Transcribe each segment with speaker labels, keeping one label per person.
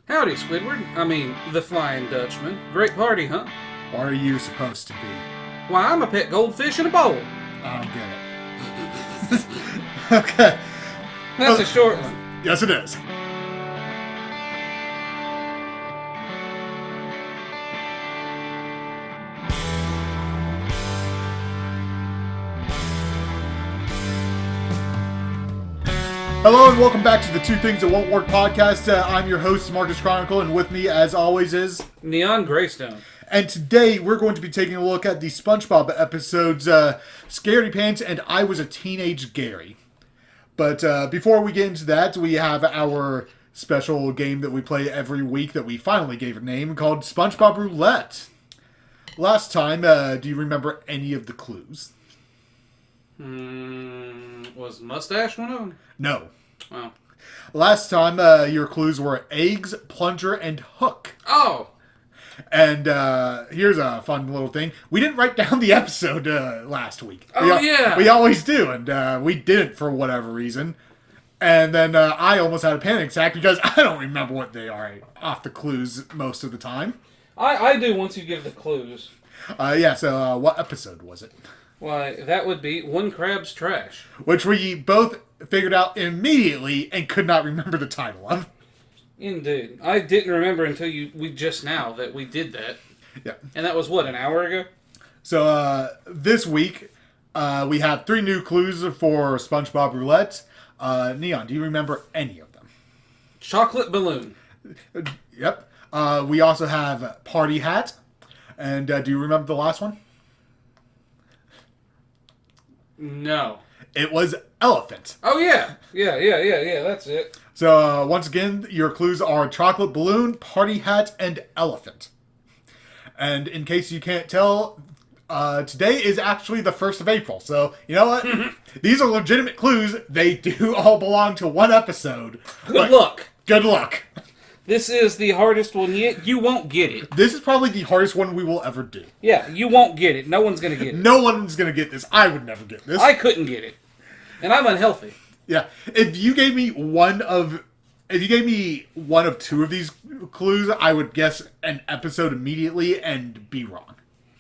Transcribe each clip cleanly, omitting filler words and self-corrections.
Speaker 1: Howdy, Squidward. I mean, the Flying Dutchman. Great party, huh?
Speaker 2: What are you supposed to be?
Speaker 1: Why, I'm a pet goldfish in a bowl.
Speaker 2: I don't get it. Okay.
Speaker 1: That's a short one.
Speaker 2: Yes, it is. Hello and welcome back to the Two Things That Won't Work podcast. I'm your host, Marcus Chronicle, and with me, as always, is
Speaker 1: Neon Greystone.
Speaker 2: And today, we're going to be taking a look at the SpongeBob episodes, Scaredy Pants and I Was a Teenage Gary. But before we get into that, we have our special game that we play every week that we finally gave a name called SpongeBob Roulette. Last time, do you remember any of the clues?
Speaker 1: Was mustache one of them?
Speaker 2: No.
Speaker 1: Oh.
Speaker 2: Last time, your clues were eggs, plunger, and hook.
Speaker 1: Oh!
Speaker 2: And here's a fun little thing. We didn't write down the episode last week.
Speaker 1: Yeah.
Speaker 2: We always do, and we didn't for whatever reason. And then I almost had a panic attack because I don't remember what they are off the clues most of the time.
Speaker 1: I do once you give the clues.
Speaker 2: So what episode was it?
Speaker 1: Why, that would be One Crab's Trash.
Speaker 2: Which we both figured out immediately and could not remember the title of.
Speaker 1: Indeed. I didn't remember until we just now that we did that.
Speaker 2: Yeah.
Speaker 1: And that was, what, an hour ago?
Speaker 2: So this week, we have 3 new clues for SpongeBob Roulette. Neon, do you remember any of them?
Speaker 1: Chocolate balloon.
Speaker 2: Yep. We also have party hat. And do you remember the last one?
Speaker 1: No.
Speaker 2: It was elephant.
Speaker 1: Oh, yeah. Yeah, that's it.
Speaker 2: So, once again, your clues are chocolate balloon, party hat, and elephant. And in case you can't tell, today is actually the 1st of April. So, you know what? These are legitimate clues. They do all belong to one episode.
Speaker 1: Good luck.
Speaker 2: Good luck.
Speaker 1: This is the hardest one yet. You won't get it.
Speaker 2: This is probably the hardest one we will ever do.
Speaker 1: Yeah, you won't get it. No one's going to get it.
Speaker 2: No one's going to get this. I would never get this.
Speaker 1: I couldn't get it. And I'm unhealthy.
Speaker 2: Yeah. If you gave me one of 2 of these clues, I would guess an episode immediately and be wrong.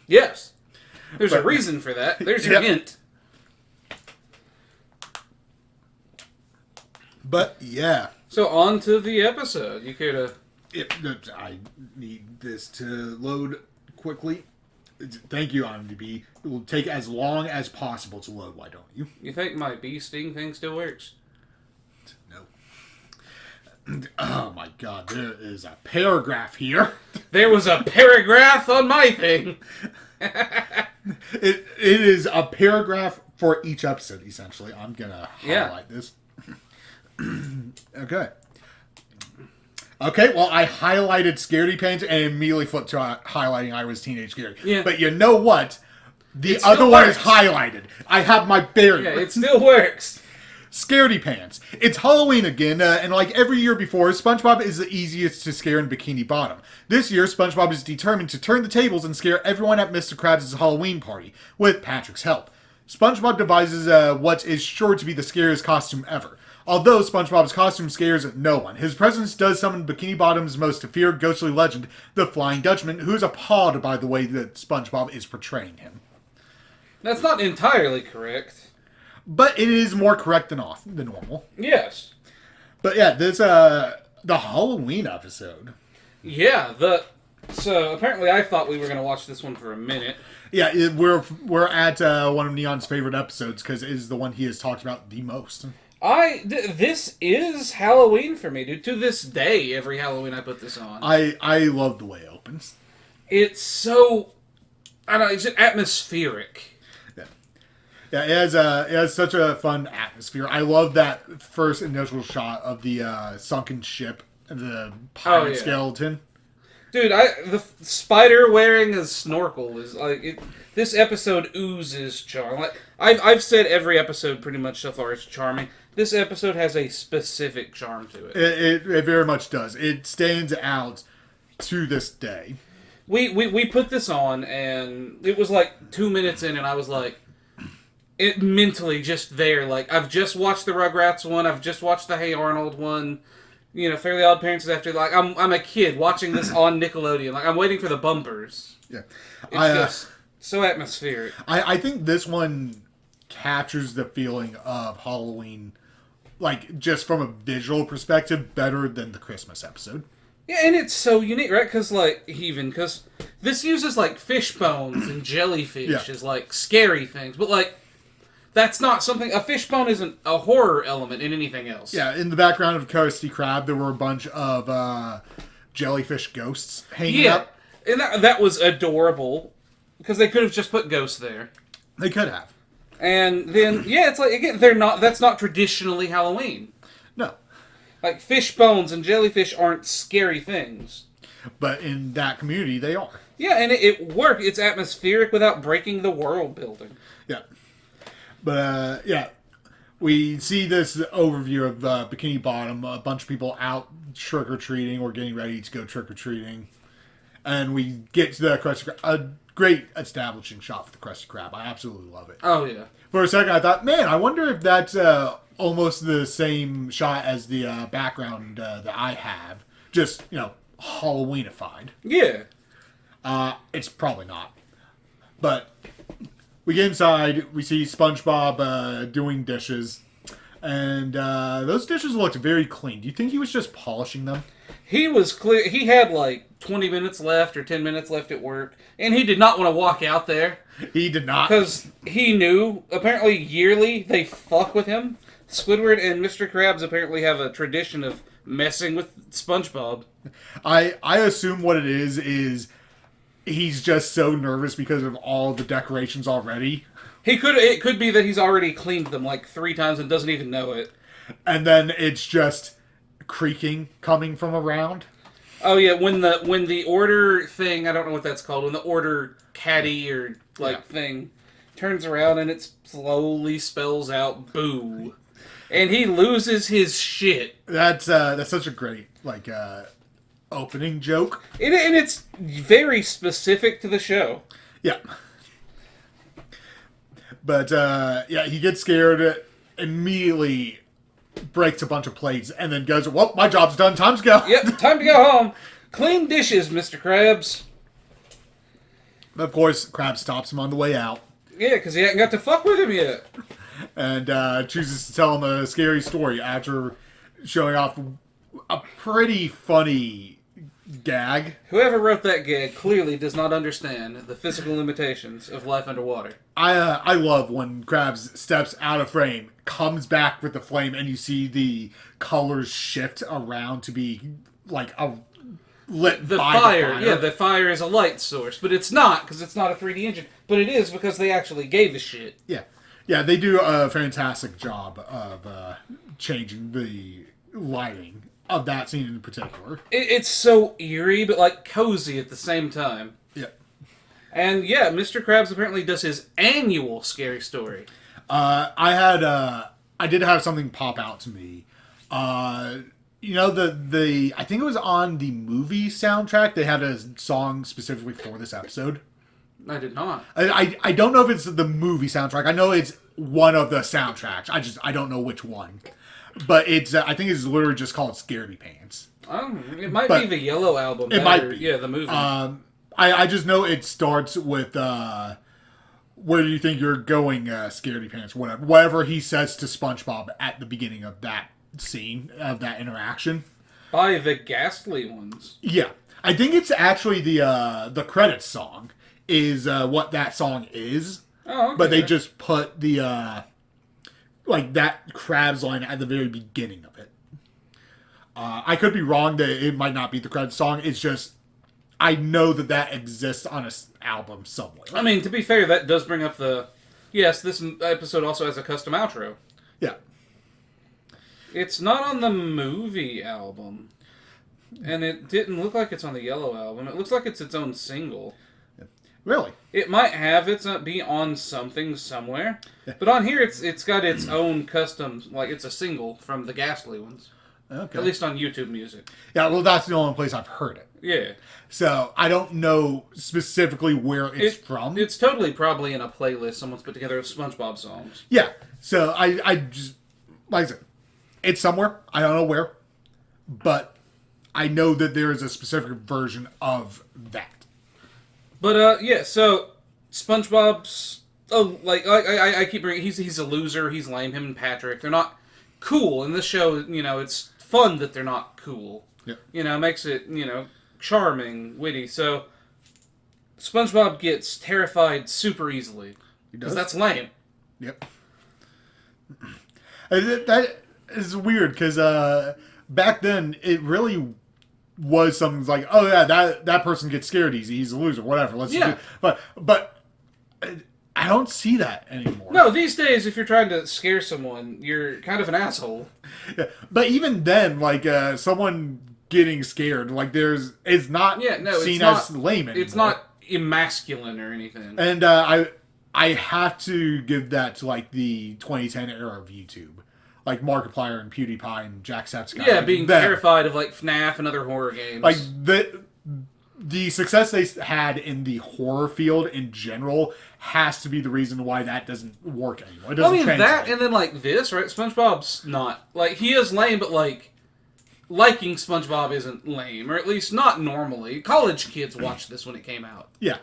Speaker 1: Yes. There's a reason for that. There's your hint.
Speaker 2: But, yeah.
Speaker 1: So, on to the episode. You care to...
Speaker 2: I need this to load quickly. Thank you, IMDb. It will take as long as possible to load. Why don't you?
Speaker 1: You think my bee sting thing still works?
Speaker 2: No. Oh my god, there is a paragraph here.
Speaker 1: There was a paragraph on my thing.
Speaker 2: It is a paragraph for each episode, essentially. I'm going to highlight this. Okay, well, I highlighted Scaredy Pants and immediately flipped to highlighting I Was Teenage Gary.
Speaker 1: Yeah.
Speaker 2: But you know what? The other one is highlighted. I have my barrier.
Speaker 1: Yeah, it still works.
Speaker 2: Scaredy Pants. It's Halloween again, and like every year before, SpongeBob is the easiest to scare in Bikini Bottom. This year, SpongeBob is determined to turn the tables and scare everyone at Mr. Krabs' Halloween party, with Patrick's help. SpongeBob devises what is sure to be the scariest costume ever. Although SpongeBob's costume scares no one, his presence does summon Bikini Bottom's most feared ghostly legend, the Flying Dutchman, who is appalled by the way that SpongeBob is portraying him.
Speaker 1: That's not entirely correct.
Speaker 2: But it is more correct than normal.
Speaker 1: Yes.
Speaker 2: But yeah, this the Halloween episode.
Speaker 1: Yeah, so apparently I thought we were going to watch this one for a minute.
Speaker 2: Yeah, we're at one of Neon's favorite episodes because it is the one he has talked about the most.
Speaker 1: This is Halloween for me, dude. To this day, every Halloween I put this on.
Speaker 2: I love the way it opens.
Speaker 1: It's so, I don't know, it's just atmospheric.
Speaker 2: Yeah, it has such a fun atmosphere. I love that first initial shot of the sunken ship, the pirate skeleton.
Speaker 1: Dude, the spider wearing a snorkel is like this episode oozes charm. Like I've said every episode pretty much so far is charming. This episode has a specific charm to it.
Speaker 2: It very much does. It stands out to this day.
Speaker 1: We put this on and it was like 2 minutes in and I was like, it mentally just there. Like I've just watched the Rugrats one. I've just watched the Hey Arnold one. Fairly Odd Parents is after, like, I'm a kid watching this on Nickelodeon. Like, I'm waiting for the bumpers.
Speaker 2: Yeah.
Speaker 1: It's just so atmospheric.
Speaker 2: I think this one captures the feeling of Halloween, like, just from a visual perspective, better than the Christmas episode.
Speaker 1: Yeah, and it's so unique, right? Because this uses, like, fish bones and jellyfish as, like, scary things. But, like, that's not something... A fish bone isn't a horror element in anything else.
Speaker 2: Yeah, in the background of Krusty Krab, there were a bunch of jellyfish ghosts hanging up.
Speaker 1: And that was adorable. Because they could have just put ghosts there.
Speaker 2: They could have.
Speaker 1: And then, it's like, again, that's not traditionally Halloween.
Speaker 2: No.
Speaker 1: Like, fish bones and jellyfish aren't scary things.
Speaker 2: But in that community, they are.
Speaker 1: Yeah, and it worked. It's atmospheric without breaking the world building.
Speaker 2: Yeah. But, we see this overview of Bikini Bottom. A bunch of people out trick-or-treating or getting ready to go trick-or-treating. And we get to the Krusty Krab. A great establishing shot for the Krusty Krab. I absolutely love it.
Speaker 1: Oh, yeah.
Speaker 2: For a second, I thought, man, I wonder if that's almost the same shot as the background that I have. Just, Halloweenified.
Speaker 1: Yeah.
Speaker 2: It's probably not. But we get inside, we see SpongeBob doing dishes, and those dishes looked very clean. Do you think he was just polishing them?
Speaker 1: He was clear. He had like 20 minutes left or 10 minutes left at work, and he did not want to walk out there.
Speaker 2: He did not.
Speaker 1: Because he knew, apparently yearly, they fuck with him. Squidward and Mr. Krabs apparently have a tradition of messing with SpongeBob.
Speaker 2: I assume what it is he's just so nervous because of all the decorations already.
Speaker 1: It could be that he's already cleaned them like 3 times and doesn't even know it.
Speaker 2: And then it's just creaking coming from around.
Speaker 1: Oh yeah, when the order thing, I don't know what that's called, when the order caddy or thing turns around and it slowly spells out boo. And he loses his shit.
Speaker 2: That's such a great opening joke.
Speaker 1: And it's very specific to the show.
Speaker 2: Yeah. But he gets scared, immediately breaks a bunch of plates, and then goes, well, my job's done, time to go.
Speaker 1: Yep, time to go home. Clean dishes, Mr. Krabs.
Speaker 2: Of course, Krabs stops him on the way out.
Speaker 1: Yeah, because he hadn't got to fuck with him yet.
Speaker 2: And chooses to tell him a scary story after showing off a pretty funny gag.
Speaker 1: Whoever wrote that gag clearly does not understand the physical limitations of life underwater.
Speaker 2: I love when Krabs steps out of frame, comes back with the flame, and you see the colors shift around to be like a lit
Speaker 1: the
Speaker 2: by
Speaker 1: fire.
Speaker 2: the fire.
Speaker 1: Yeah, the fire is a light source, but it's not because it's not a 3D engine. But it is because they actually gave a shit.
Speaker 2: Yeah, they do a fantastic job of changing the lighting of that scene in particular.
Speaker 1: It's so eerie, but like cozy at the same time.
Speaker 2: Yeah.
Speaker 1: And yeah, Mr. Krabs apparently does his annual scary story.
Speaker 2: I did have something pop out to me. The I think it was on the movie soundtrack. They had a song specifically for this episode.
Speaker 1: I did not.
Speaker 2: I don't know if it's the movie soundtrack. I know it's one of the soundtracks. I don't know which one. But it's I think it's literally just called Scaredy Pants.
Speaker 1: It might be the Yellow album.
Speaker 2: It might be.
Speaker 1: Yeah, the movie.
Speaker 2: I just know it starts with where do you think you're going, Scaredy Pants, whatever he says to SpongeBob at the beginning of that scene, of that interaction.
Speaker 1: By the Ghastly Ones.
Speaker 2: Yeah. I think it's actually the credits song is what that song is.
Speaker 1: Oh, okay.
Speaker 2: But they just put the that Krabs line at the very beginning of it. I could be wrong that it might not be the credits song. It's just I know that exists on an album somewhere.
Speaker 1: I mean, to be fair, that does bring up yes, this episode also has a custom outro.
Speaker 2: Yeah.
Speaker 1: It's not on the movie album. And it didn't look like it's on the Yellow album. It looks like it's its own single.
Speaker 2: Really?
Speaker 1: It might have be on something somewhere. Yeah. But on here, it's got its own custom, it's a single from the Ghastly Ones.
Speaker 2: Okay.
Speaker 1: At least on YouTube Music.
Speaker 2: Yeah, well, that's the only place I've heard it.
Speaker 1: Yeah.
Speaker 2: So, I don't know specifically where it's from.
Speaker 1: It's totally probably in a playlist someone's put together of SpongeBob songs.
Speaker 2: Yeah. So, I just, like I said, it's somewhere. I don't know where. but I know that there is a specific version of that.
Speaker 1: But yeah, so SpongeBob's I keep bringing he's a loser. He's lame. Him and Patrick, they're not cool in this show. It's fun that they're not cool.
Speaker 2: Yeah.
Speaker 1: Makes it charming, witty. So SpongeBob gets terrified super easily because that's lame.
Speaker 2: Yep. That is weird because back then it really was something like, oh yeah, that person gets scared easy. He's a loser. Whatever. Let's do. But I don't see that anymore.
Speaker 1: No, these days, if you're trying to scare someone, you're kind of an asshole.
Speaker 2: Yeah. But even then, someone getting scared, it's not seen as lame anymore.
Speaker 1: It's not emasculine or anything.
Speaker 2: And I have to give that to the 2010 era of YouTube. Like Markiplier and PewDiePie and Jacksepticeye.
Speaker 1: Yeah, being terrified of FNAF and other horror games.
Speaker 2: The success they had in the horror field in general has to be the reason why that doesn't work anymore. It doesn't translate.
Speaker 1: That and then this, right? SpongeBob's not he is lame, but liking SpongeBob isn't lame, or at least not normally. College kids watched this when it came out.
Speaker 2: Yeah,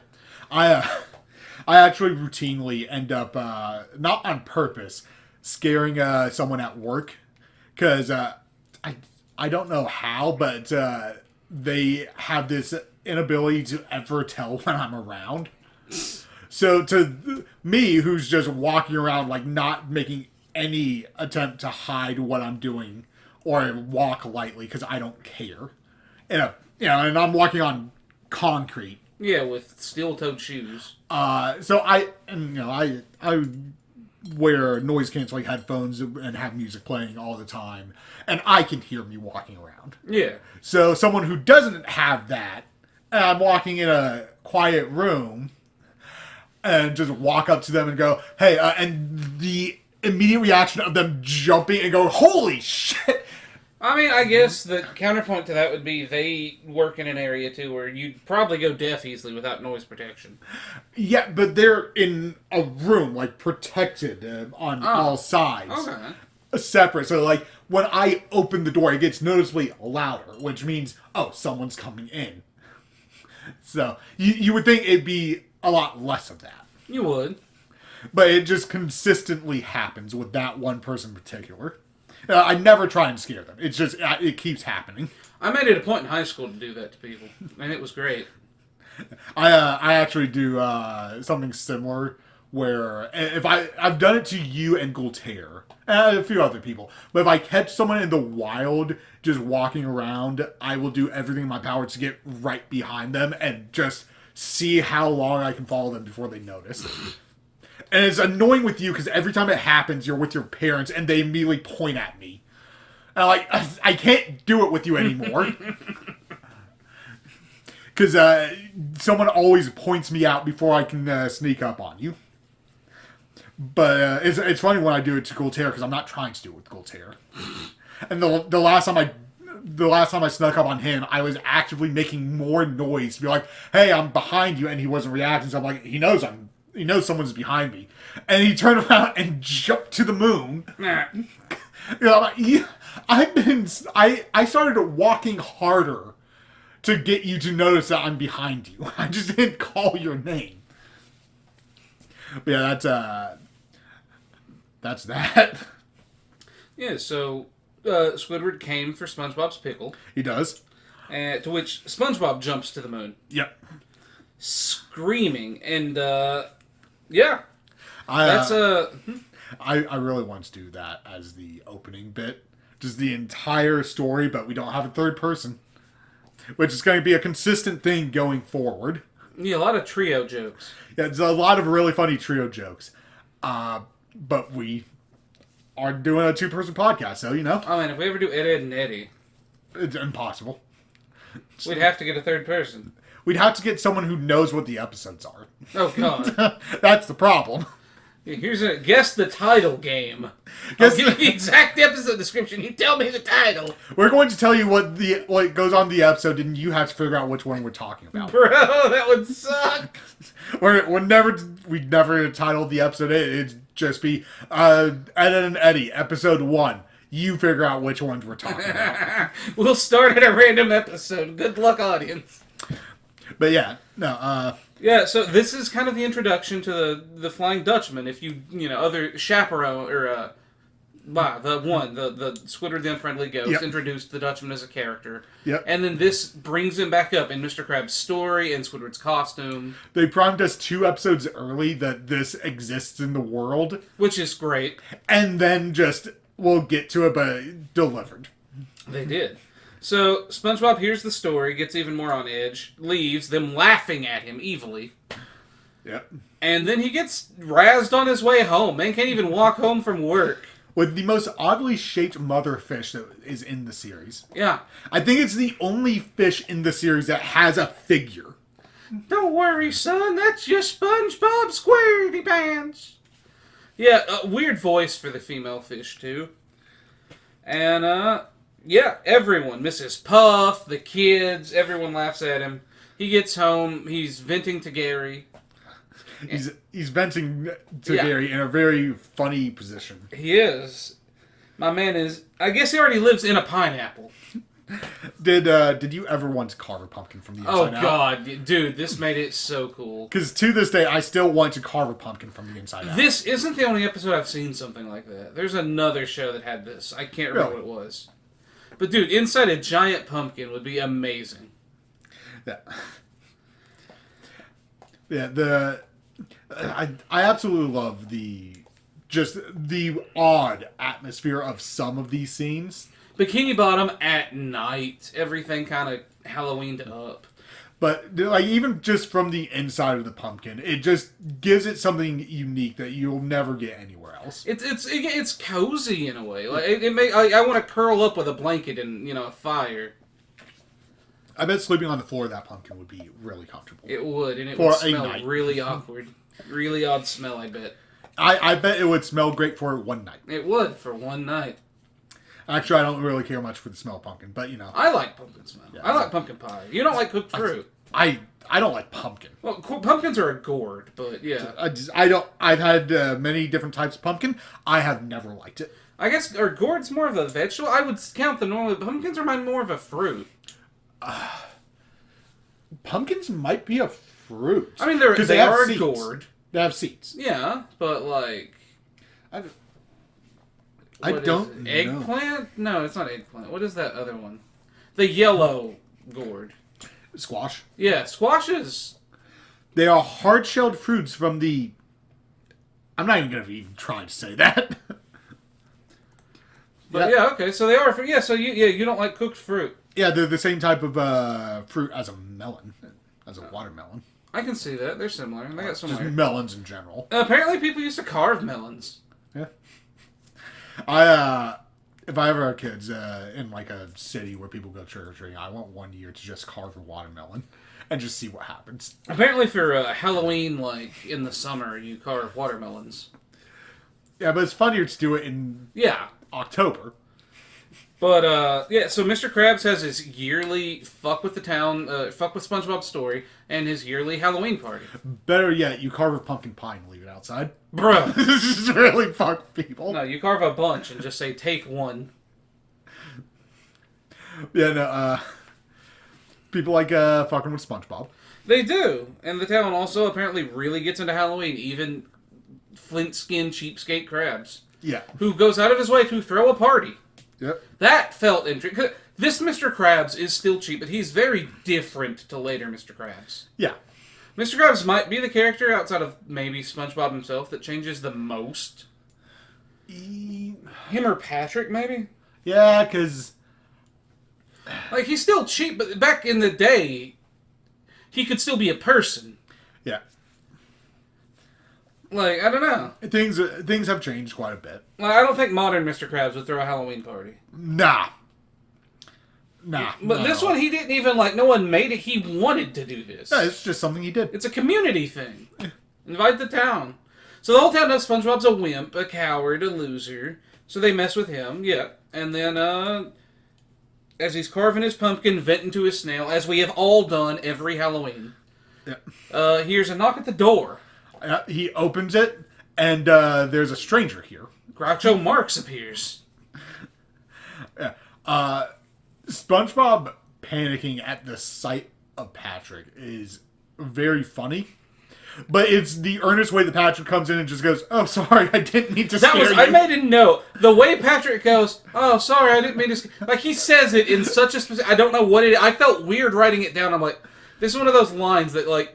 Speaker 2: I actually routinely end up not on purpose scaring someone at work because I don't know how, but they have this inability to ever tell when I'm around. So to me, who's just walking around not making any attempt to hide what I'm doing or walk lightly because I don't care, and I'm walking on concrete.
Speaker 1: Yeah, with steel-toed shoes.
Speaker 2: So I wear noise canceling headphones and have music playing all the time, and I can hear me walking around.
Speaker 1: Yeah.
Speaker 2: So someone who doesn't have that, and I'm walking in a quiet room, and just walk up to them and go, "Hey," and the immediate reaction of them jumping and go, "Holy shit!"
Speaker 1: I mean, I guess the counterpoint to that would be they work in an area, too, where you'd probably go deaf easily without noise protection.
Speaker 2: Yeah, but they're in a room, protected on all sides.
Speaker 1: Okay.
Speaker 2: Separate. So, when I open the door, it gets noticeably louder, which means, oh, someone's coming in. So, you would think it'd be a lot less of that.
Speaker 1: You would.
Speaker 2: But it just consistently happens with that one person in particular. I never try and scare them. It's just, it keeps happening.
Speaker 1: I made it a point in high school to do that to people, and it was great.
Speaker 2: I actually do something similar where if I've done it to you and Gultaire and a few other people, but if I catch someone in the wild just walking around, I will do everything in my power to get right behind them and just see how long I can follow them before they notice. And it's annoying with you because every time it happens, you're with your parents and they immediately point at me. And I can't do it with you anymore. Because someone always points me out before I can sneak up on you. But it's funny when I do it to Gultaire because I'm not trying to do it with Gultaire. And the last time I snuck up on him, I was actively making more noise to be like, "Hey, I'm behind you," and he wasn't reacting. So I'm like, he knows someone's behind me, and he turned around and jumped to the moon. I started walking harder to get you to notice that I'm behind you. I just didn't call your name. But yeah, that's that.
Speaker 1: Yeah, so Squidward came for SpongeBob's pickle.
Speaker 2: He does.
Speaker 1: To which SpongeBob jumps to the moon.
Speaker 2: Yep.
Speaker 1: Screaming. And, yeah.
Speaker 2: I really want to do that as the opening bit. Just the entire story, but we don't have a third person. Which is going to be a consistent thing going forward.
Speaker 1: Yeah, a lot of trio jokes.
Speaker 2: Yeah, it's a lot of really funny trio jokes. But we are doing a two-person podcast, so,
Speaker 1: Oh, man, if we ever do Ed, Ed, and Eddie...
Speaker 2: It's impossible.
Speaker 1: We'd have to get a third person.
Speaker 2: We'd have to get someone who knows what the episodes are.
Speaker 1: Oh, God.
Speaker 2: That's the problem.
Speaker 1: Here's a guess the title game. I'll give you the exact episode description. You tell me the title.
Speaker 2: We're going to tell you what goes on in the episode, and you have to figure out which one we're talking about.
Speaker 1: Bro, that would suck.
Speaker 2: We'd never titled the episode. It'd just be Ed and Eddie, episode 1. You figure out which ones we're talking about.
Speaker 1: We'll start at a random episode. Good luck, audience.
Speaker 2: But yeah, no,
Speaker 1: Yeah, so this is kind of the introduction to the Flying Dutchman. If other chaperone, or, the Squidward the Unfriendly Ghost,
Speaker 2: Yep.
Speaker 1: introduced the Dutchman as a character.
Speaker 2: Yep.
Speaker 1: And then this brings him back up in Mr. Krabs' story and Squidward's costume.
Speaker 2: They primed us 2 episodes early that this exists in the world.
Speaker 1: Which is great.
Speaker 2: And then just, we'll get to it, but delivered.
Speaker 1: They did. So, SpongeBob hears the story, gets even more on edge, leaves, them laughing at him evilly.
Speaker 2: Yep.
Speaker 1: And then he gets razzed on his way home. Man can't even walk home from work.
Speaker 2: With the most oddly shaped mother fish that is in the series.
Speaker 1: Yeah.
Speaker 2: I think it's the only fish in the series that has a figure.
Speaker 1: Don't worry, son. That's just SpongeBob Squaredy Pants. Yeah, a weird voice for the female fish, too. And, yeah, everyone. Mrs. Puff, the kids, everyone laughs at him. He gets home. He's venting to Gary.
Speaker 2: He's venting to Gary in a very funny position.
Speaker 1: He is. My man is... I guess he already lives in a pineapple.
Speaker 2: Did you ever want to carve a pumpkin from the inside out?
Speaker 1: Oh, God. Dude, this made it so cool.
Speaker 2: Because to this day, I still want to carve a pumpkin from the inside out.
Speaker 1: This isn't the only episode I've seen something like that. There's another show that had this. I can't remember what it was. But, dude, inside a giant pumpkin would be amazing.
Speaker 2: Yeah. Yeah, I absolutely love the odd atmosphere of some of these scenes.
Speaker 1: Bikini Bottom at night, everything kind of Halloweened up.
Speaker 2: But like even just from the inside of the pumpkin, it just gives it something unique that you'll never get anywhere else.
Speaker 1: It's cozy in a way. Like I want to curl up with a blanket and a fire.
Speaker 2: I bet sleeping on the floor of that pumpkin would be really comfortable.
Speaker 1: It would, and it
Speaker 2: For
Speaker 1: would
Speaker 2: a
Speaker 1: smell
Speaker 2: night.
Speaker 1: really awkward. Really odd smell, I bet.
Speaker 2: I bet it would smell great for one night.
Speaker 1: It would, for one night.
Speaker 2: Actually, I don't really care much for the smell of pumpkin, but
Speaker 1: I like pumpkin smell.
Speaker 2: Yeah,
Speaker 1: I like pumpkin pie. You don't like cooked fruit.
Speaker 2: I don't like pumpkin.
Speaker 1: Well, pumpkins are a gourd, but yeah.
Speaker 2: I don't. I've had many different types of pumpkin. I have never liked it.
Speaker 1: I guess, are gourds more of a vegetable? I would count them normally. Pumpkins are more of a fruit.
Speaker 2: Pumpkins might be a fruit.
Speaker 1: I mean, they
Speaker 2: have
Speaker 1: are a
Speaker 2: seeds.
Speaker 1: gourd.
Speaker 2: They have seeds.
Speaker 1: Yeah, but like...
Speaker 2: I don't know.
Speaker 1: Eggplant? No, it's not eggplant. What is that other one? The yellow gourd.
Speaker 2: Squash.
Speaker 1: Yeah, squashes.
Speaker 2: They are hard-shelled fruits from the... I'm not even going to even try to say that.
Speaker 1: But yeah, okay, so they are... Yeah, so you don't like cooked fruit.
Speaker 2: Yeah, they're the same type of fruit as a melon. As a watermelon.
Speaker 1: I can see that. They're similar. They got similar.
Speaker 2: Just melons in general.
Speaker 1: Apparently people used to carve melons.
Speaker 2: Yeah. If I ever have kids in like a city where people go trick-or-treating, I want one year to just carve a watermelon and just see what happens.
Speaker 1: Apparently for Halloween, like in the summer, you carve watermelons.
Speaker 2: Yeah, but it's funnier to do it in October.
Speaker 1: But, yeah, so Mr. Krabs has his yearly fuck with the town, fuck with SpongeBob story, and his yearly Halloween party.
Speaker 2: Better yet, you carve a pumpkin pie and leave it outside.
Speaker 1: Bruh.
Speaker 2: This is really fuck people.
Speaker 1: No, you carve a bunch and just say, take one.
Speaker 2: Yeah, no, people like fucking with SpongeBob.
Speaker 1: They do. And the town also apparently really gets into Halloween, even flint-skinned cheapskate Krabs.
Speaker 2: Yeah.
Speaker 1: Who goes out of his way to throw a party.
Speaker 2: Yep.
Speaker 1: That felt interesting. This Mr. Krabs is still cheap, but he's very different to later Mr. Krabs.
Speaker 2: Yeah.
Speaker 1: Mr. Krabs might be the character outside of maybe SpongeBob himself that changes the most. Him or Patrick, maybe?
Speaker 2: Yeah, because...
Speaker 1: Like, he's still cheap, but back in the day, he could still be a person.
Speaker 2: Yeah.
Speaker 1: Like, I don't know.
Speaker 2: Things have changed quite a bit.
Speaker 1: Like, I don't think modern Mr. Krabs would throw a Halloween party.
Speaker 2: Nah.
Speaker 1: But this one, he didn't even, like, no one made it. He wanted to do this.
Speaker 2: Yeah, it's just something he did.
Speaker 1: It's a community thing. Invite the town. So the whole town knows SpongeBob's a wimp, a coward, a loser. So they mess with him, yeah. And then, as he's carving his pumpkin, venting to his snail, as we have all done every Halloween, here's a knock at the door.
Speaker 2: He opens it, and there's a stranger here.
Speaker 1: Groucho Marx appears.
Speaker 2: Yeah. SpongeBob panicking at the sight of Patrick is very funny. But it's the earnest way that Patrick comes in and just goes, "Oh, sorry, I didn't mean to scare you."
Speaker 1: I made a note. The way Patrick goes, "Oh, sorry, I didn't mean to." Like he says it in such a specific. I don't know what it. I felt weird writing it down. I'm like, this is one of those lines that like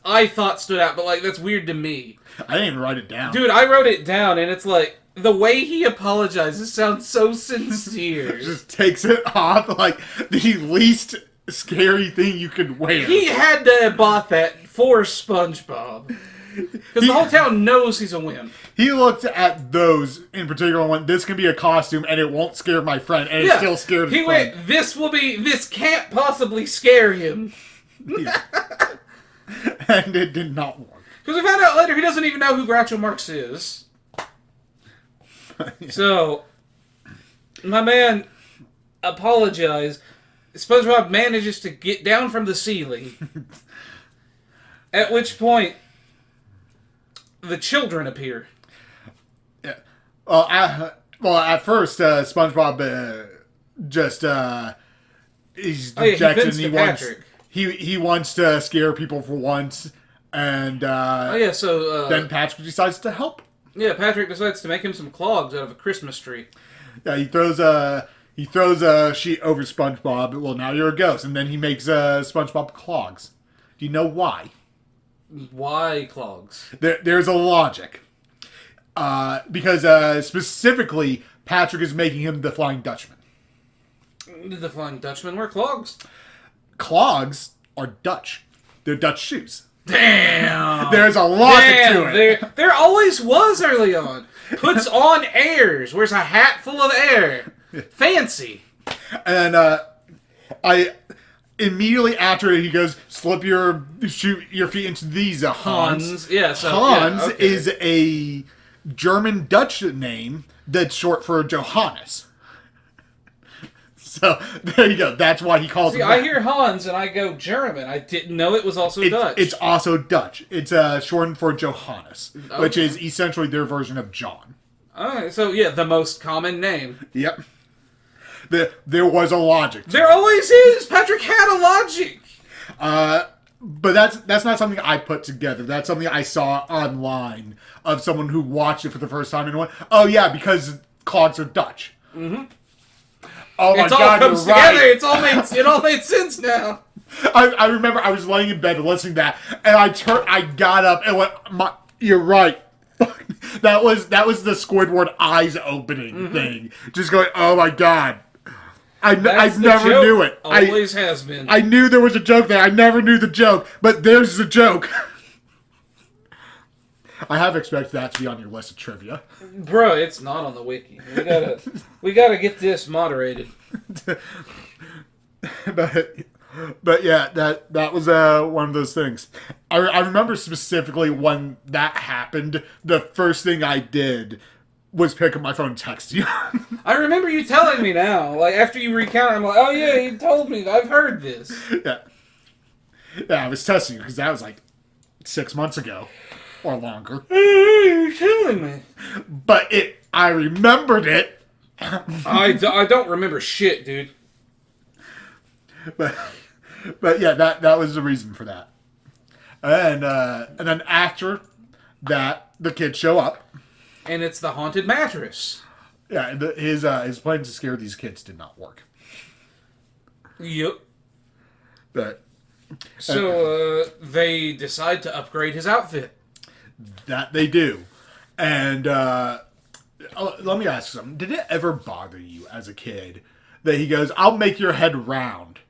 Speaker 1: I thought stood out, but like that's weird to me.
Speaker 2: I didn't even write it down,
Speaker 1: dude. I wrote it down, and it's like the way he apologizes sounds so sincere.
Speaker 2: Just takes it off like the least scary thing you could wear.
Speaker 1: He had to have bought that for SpongeBob. Because the whole town knows he's a wimp.
Speaker 2: He looked at those in particular and went, "This can be a costume and it won't scare my friend," and it still scared his friend.
Speaker 1: He went, this can't possibly scare him.
Speaker 2: Yeah. And it did not work.
Speaker 1: Because we found out later he doesn't even know who Groucho Marx is. Yeah. So, my man apologized. SpongeBob manages to get down from the ceiling. At which point, the children appear.
Speaker 2: Yeah. At first, SpongeBob he's dejected and he wants to scare people for once, and
Speaker 1: then
Speaker 2: Patrick decides to help.
Speaker 1: Yeah, Patrick decides to make him some clogs out of a Christmas tree.
Speaker 2: Yeah, he throws a sheet over SpongeBob. Well, now you're a ghost, and then he makes SpongeBob clogs. Do you know why?
Speaker 1: Why clogs?
Speaker 2: There's a logic. Because specifically, Patrick is making him the Flying Dutchman.
Speaker 1: The Flying Dutchman wear clogs.
Speaker 2: Clogs are Dutch. They're Dutch shoes.
Speaker 1: Damn!
Speaker 2: There's a logic to it.
Speaker 1: There always was early on. Puts on airs. Wears a hat full of air. Fancy.
Speaker 2: And I immediately after he goes, slip your feet into these Hans.
Speaker 1: Yeah,
Speaker 2: Hans is a German Dutch name that's short for Johannes. So there you go. That's why he calls him that.
Speaker 1: I hear Hans and I go German. I didn't know it was also Dutch.
Speaker 2: It's also Dutch. It's shortened for Johannes, which is essentially their version of John.
Speaker 1: Alright, so yeah, the most common name.
Speaker 2: Yep. There was a logic.
Speaker 1: There always is. Patrick had a logic.
Speaker 2: But that's not something I put together. That's something I saw online of someone who watched it for the first time and went, "Oh yeah, because clogs are Dutch." Mm-hmm. Oh my God, you're right.
Speaker 1: It all made sense now.
Speaker 2: I remember I was laying in bed listening to that, and I got up and went, "You're right." That was the Squidward eyes opening thing. Just going, "Oh my God." I never knew it.
Speaker 1: Always has been.
Speaker 2: I knew there was a joke there. I never knew the joke, but there's the joke. I have expected that to be on your list of trivia.
Speaker 1: Bro, it's not on the wiki. We gotta get this moderated.
Speaker 2: But yeah, that was one of those things. I remember specifically when that happened, the first thing I did was pick up my phone and text you.
Speaker 1: I remember you telling me now. Like, after you recount it, I'm like, oh yeah, he told me. I've heard this.
Speaker 2: Yeah. Yeah, I was testing you because that was like 6 months ago. Or longer.
Speaker 1: You're telling me.
Speaker 2: But I remembered it.
Speaker 1: I don't remember shit, dude.
Speaker 2: But yeah, that was the reason for that. And then after that, the kids show up.
Speaker 1: And it's the haunted mattress.
Speaker 2: Yeah, his plan to scare these kids did not work.
Speaker 1: Yep.
Speaker 2: But
Speaker 1: so they decide to upgrade his outfit.
Speaker 2: That they do. And let me ask you something. Did it ever bother you as a kid that he goes, "I'll make your head round,"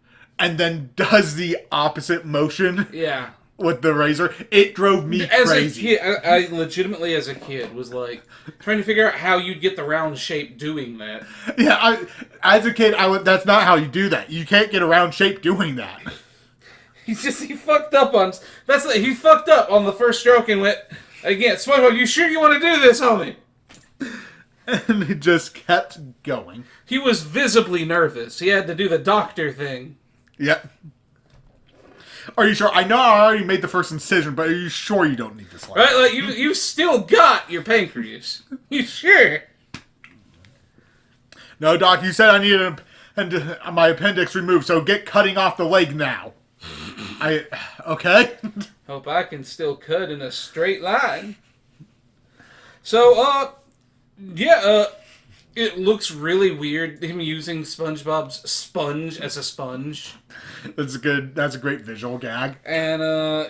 Speaker 2: and then does the opposite motion?
Speaker 1: Yeah. With
Speaker 2: the razor? It drove me crazy.
Speaker 1: As a kid, I legitimately, as a kid, was like trying to figure out how you'd get the round shape doing that.
Speaker 2: Yeah, as a kid, that's not how you do that. You can't get a round shape doing that.
Speaker 1: He fucked up on... He fucked up on the first stroke and went, again, SpongeBob, you sure you want to do this, homie?
Speaker 2: And it just kept going.
Speaker 1: He was visibly nervous. He had to do the doctor thing.
Speaker 2: Yep. Are you sure? I know I already made the first incision, but are you sure you don't need this one?
Speaker 1: Right, like, you still got your pancreas. You sure?
Speaker 2: No, Doc, you said I needed my appendix removed, so get cutting off the leg now. Okay?
Speaker 1: Hope I can still cut in a straight line. So, it looks really weird, him using SpongeBob's sponge as a sponge.
Speaker 2: That's good. That's a great visual gag.
Speaker 1: And,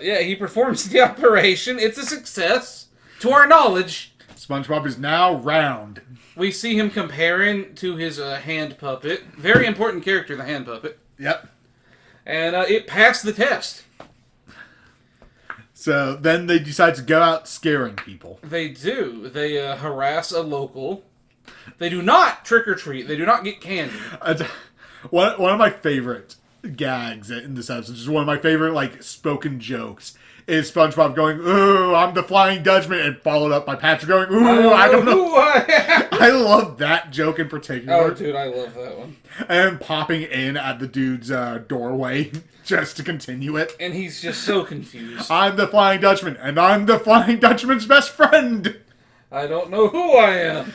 Speaker 1: he performs the operation. It's a success, to our knowledge.
Speaker 2: SpongeBob is now round.
Speaker 1: We see him comparing to his hand puppet. Very important character, the hand puppet.
Speaker 2: Yep.
Speaker 1: And it passed the test.
Speaker 2: So then they decide to go out scaring people.
Speaker 1: They do. They harass a local. They do not trick or treat. They do not get candy.
Speaker 2: One of my favorite gags in this episode, just one of my favorite spoken jokes, is SpongeBob going, "Ooh, I'm the Flying Dutchman," and followed up by Patrick going, "Ooh, I don't know."
Speaker 1: Who I am.
Speaker 2: I love that joke in particular.
Speaker 1: Oh, dude, I love that one.
Speaker 2: And popping in at the dude's doorway just to continue it.
Speaker 1: And he's just so confused.
Speaker 2: I'm the Flying Dutchman, and I'm the Flying Dutchman's best friend.
Speaker 1: I don't know who I am.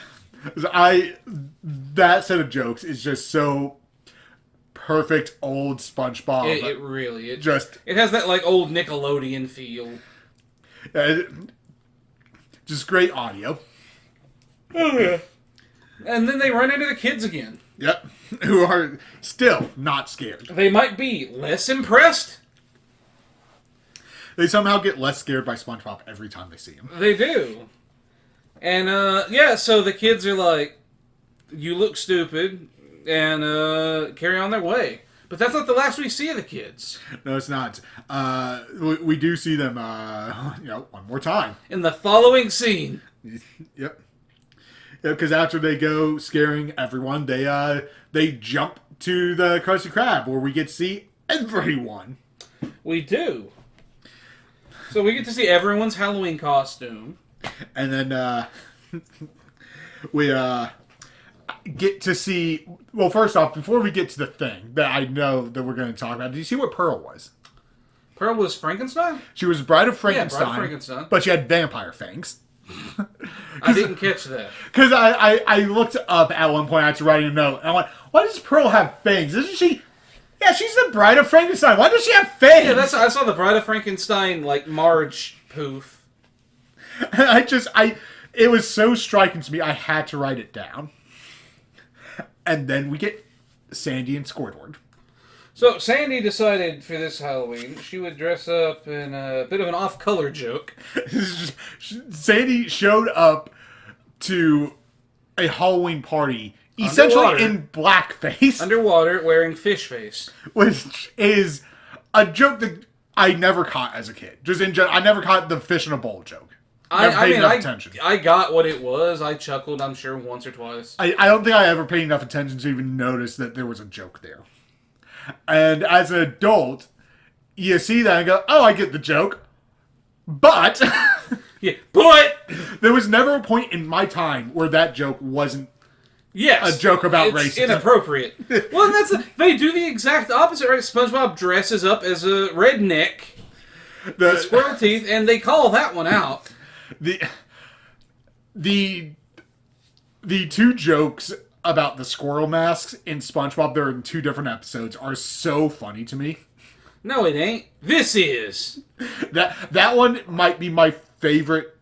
Speaker 2: That set of jokes is just so perfect old SpongeBob.
Speaker 1: It really it has that old Nickelodeon feel.
Speaker 2: Just great audio.
Speaker 1: Oh yeah. And then they run into the kids again.
Speaker 2: Yep. Who are still not scared.
Speaker 1: They might be less impressed.
Speaker 2: They somehow get less scared by SpongeBob every time they see him.
Speaker 1: They do. And so the kids are like, "You look stupid," and carry on their way. But that's not the last we see of the kids.
Speaker 2: No, it's not. We do see them, one more time.
Speaker 1: In the following scene.
Speaker 2: Yep. Yeah, because after they go scaring everyone, they jump to the Krusty Krab, where we get to see everyone.
Speaker 1: We do. So we get to see everyone's Halloween costume.
Speaker 2: And then we get to see... Well, first off, before we get to the thing that I know that we're going to talk about, did you see what Pearl was?
Speaker 1: Pearl was Frankenstein?
Speaker 2: She was Bride of Frankenstein.
Speaker 1: Yeah, Bride of Frankenstein.
Speaker 2: But she had vampire fangs.
Speaker 1: I didn't catch that.
Speaker 2: Because I looked up at one point after writing a note, and I went, why does Pearl have fangs? Isn't she... Yeah, she's the Bride of Frankenstein. Why does she have fangs?
Speaker 1: Yeah, I saw the Bride of Frankenstein, Marge poof.
Speaker 2: It was so striking to me, I had to write it down. And then we get Sandy and Squidward.
Speaker 1: So Sandy decided for this Halloween she would dress up in a bit of an off-color joke.
Speaker 2: Sandy showed up to a Halloween party essentially in blackface.
Speaker 1: Underwater, wearing fish face.
Speaker 2: Which is a joke that I never caught as a kid. Just in general, I never caught the fish in a bowl joke. I
Speaker 1: got what it was. I chuckled, I'm sure, once or twice.
Speaker 2: I don't think I ever paid enough attention to even notice that there was a joke there. And as an adult, you see that and go, oh, I get the joke. But...
Speaker 1: yeah, but...
Speaker 2: There was never a point in my time where that joke wasn't a joke about racism.
Speaker 1: It's inappropriate. Well, they do the exact opposite, right? SpongeBob dresses up as a redneck with squirrel teeth, and they call that one out.
Speaker 2: The two jokes about the squirrel masks in SpongeBob, they're in two different episodes, are so funny to me.
Speaker 1: No, it ain't. This is.
Speaker 2: That one might be my favorite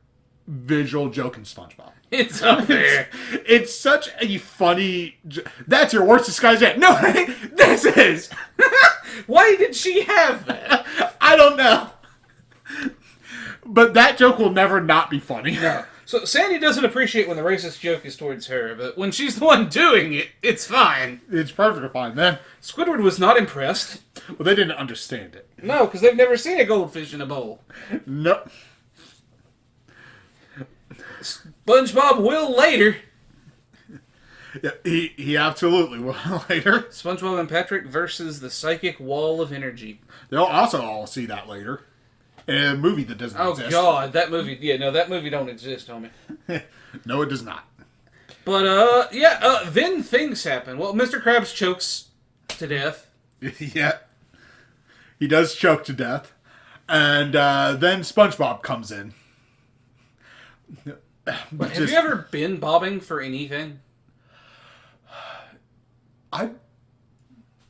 Speaker 2: visual joke in SpongeBob.
Speaker 1: It's up there.
Speaker 2: It's such a funny... That's your worst disguise yet. No, this is.
Speaker 1: Why did she have that?
Speaker 2: I don't know. But that joke will never not be funny.
Speaker 1: No. So Sandy doesn't appreciate when the racist joke is towards her, but when she's the one doing it, it's fine.
Speaker 2: It's perfectly fine then.
Speaker 1: Squidward was not impressed.
Speaker 2: Well, they didn't understand it.
Speaker 1: No, because they've never seen a goldfish in a bowl.
Speaker 2: No.
Speaker 1: SpongeBob will later.
Speaker 2: Yeah, he absolutely will later.
Speaker 1: SpongeBob and Patrick versus the psychic wall of energy.
Speaker 2: They'll also all see that later. In a movie that doesn't exist.
Speaker 1: Oh, God, that movie... Yeah, no, that movie don't exist, homie.
Speaker 2: No, it does not.
Speaker 1: But, then things happen. Well, Mr. Krabs chokes to death.
Speaker 2: Yeah. He does choke to death. And then SpongeBob comes in.
Speaker 1: Have you ever been bobbing for anything?
Speaker 2: I've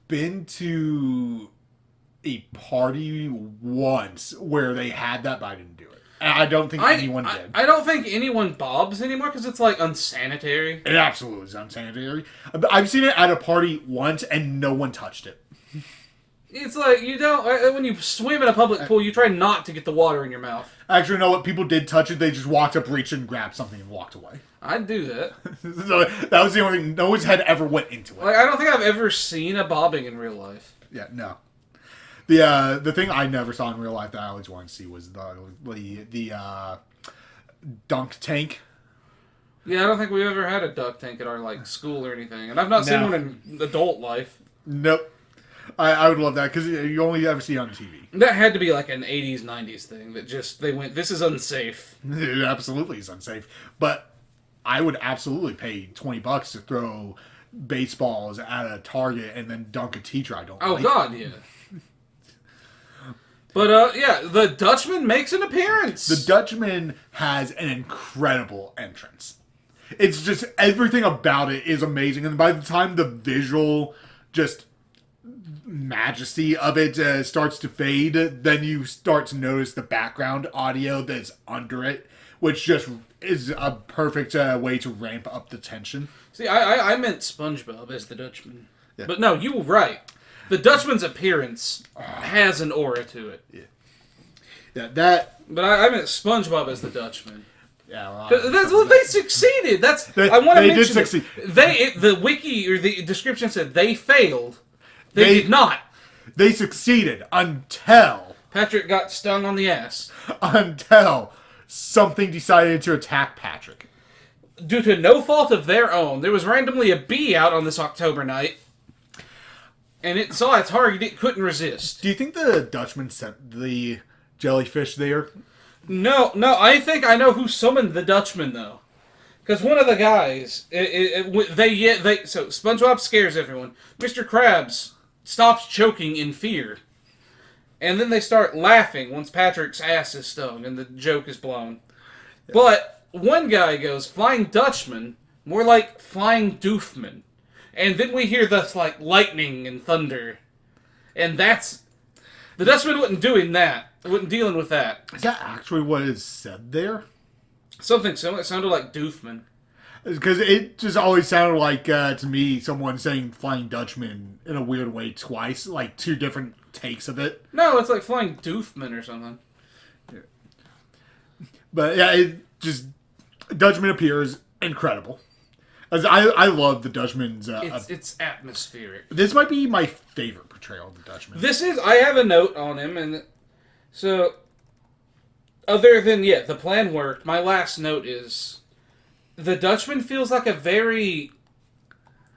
Speaker 2: been to a party once where they had that, but I didn't do it. And I don't think anyone did.
Speaker 1: I don't think anyone bobs anymore because it's like unsanitary.
Speaker 2: It absolutely is unsanitary. I've seen it at a party once and no one touched it.
Speaker 1: It's like you don't. When you swim in a public pool, you try not to get the water in your mouth.
Speaker 2: Actually, you know what? People did touch it. They just walked up, reached and grabbed something and walked away.
Speaker 1: I'd do that.
Speaker 2: So that was the only thing. No one's head ever went into it.
Speaker 1: Like, I don't think I've ever seen a bobbing in real life.
Speaker 2: Yeah, no. The thing I never saw in real life that I always wanted to see was the dunk tank.
Speaker 1: Yeah, I don't think we ever had a duck tank at our like school or anything, and I've not seen one in adult life.
Speaker 2: Nope. I would love that because you only ever see it on TV.
Speaker 1: That had to be like an 80s, 90s thing that just, they went, this is unsafe.
Speaker 2: It absolutely is unsafe. But I would absolutely pay $20 to throw baseballs at a target and then dunk a teacher I don't like.
Speaker 1: Oh, God, yeah. But, yeah, the Dutchman makes an appearance.
Speaker 2: The Dutchman has an incredible entrance. It's just, everything about it is amazing. And by the time the visual just majesty of it starts to fade, then you start to notice the background audio that's under it, which just is a perfect way to ramp up the tension.
Speaker 1: See, I meant SpongeBob as the Dutchman.
Speaker 2: Yeah.
Speaker 1: But no, you were right. The Dutchman's appearance has an aura to it.
Speaker 2: Yeah, that...
Speaker 1: But I meant SpongeBob as the Dutchman.
Speaker 2: Yeah,
Speaker 1: well, they succeeded. I want to mention
Speaker 2: they did succeed.
Speaker 1: The wiki or the description said they failed. They did not.
Speaker 2: They succeeded until
Speaker 1: Patrick got stung on the ass.
Speaker 2: Until something decided to attack Patrick.
Speaker 1: Due to no fault of their own, there was randomly a bee out on this October night, and it saw its target. It couldn't resist.
Speaker 2: Do you think the Dutchman sent the jellyfish there?
Speaker 1: No. I think I know who summoned the Dutchman though, because one of the guys, so SpongeBob scares everyone. Mr. Krabs stops choking in fear. And then they start laughing once Patrick's ass is stung and the joke is blown. Yeah. But one guy goes, Flying Dutchman, more like Flying Doofman. And then we hear the like lightning and thunder. And that's... The Dutchman wasn't doing that. It wasn't dealing with that.
Speaker 2: Is that actually what is said there?
Speaker 1: Something similar. It sounded like Doofman.
Speaker 2: Because it just always sounded like, to me, someone saying Flying Dutchman in a weird way twice. Like, two different takes of it.
Speaker 1: No, it's like Flying Doofman or something.
Speaker 2: Yeah. But, yeah, it just... Dutchman appears incredible. As I love the Dutchman's...
Speaker 1: it's atmospheric.
Speaker 2: This might be my favorite portrayal of the Dutchman.
Speaker 1: This is... I have a note on him, and... So... Other than, the plan worked, my last note is... The Dutchman feels like a very,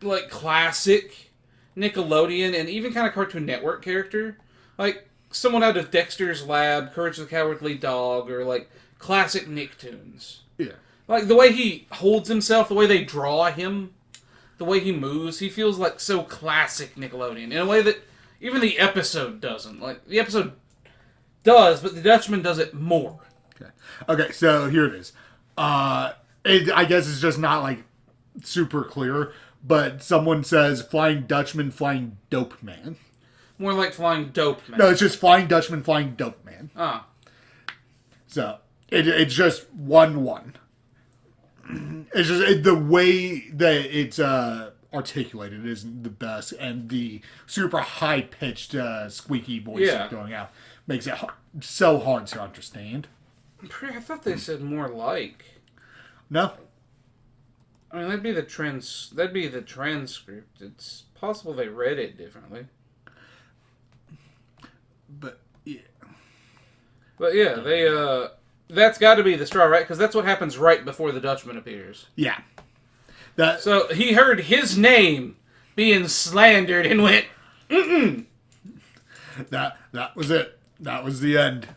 Speaker 1: like, classic Nickelodeon and even kind of Cartoon Network character. Like, someone out of Dexter's Lab, Courage the Cowardly Dog, or, like, classic Nicktoons.
Speaker 2: Yeah.
Speaker 1: Like, the way he holds himself, the way they draw him, the way he moves, he feels like so classic Nickelodeon. In a way that even the episode doesn't. Like, the episode does, but the Dutchman does it more.
Speaker 2: Okay, so here it is. I guess it's just not, like, super clear, but someone says Flying Dutchman, Flying Dope Man.
Speaker 1: More like Flying Dope Man.
Speaker 2: No, it's just Flying Dutchman, Flying Dope Man.
Speaker 1: Ah.
Speaker 2: So, it's just 1-1. It's just, the way that it's articulated isn't the best, and the super high-pitched, squeaky voice going out makes it so hard to understand.
Speaker 1: I thought they said more like...
Speaker 2: No.
Speaker 1: I mean, that'd be the transcript. It's possible they read it differently.
Speaker 2: But yeah,
Speaker 1: they that's got to be the straw, right? Because that's what happens right before the Dutchman appears.
Speaker 2: Yeah.
Speaker 1: So he heard his name being slandered and went, mm-mm.
Speaker 2: That was it. That was the end.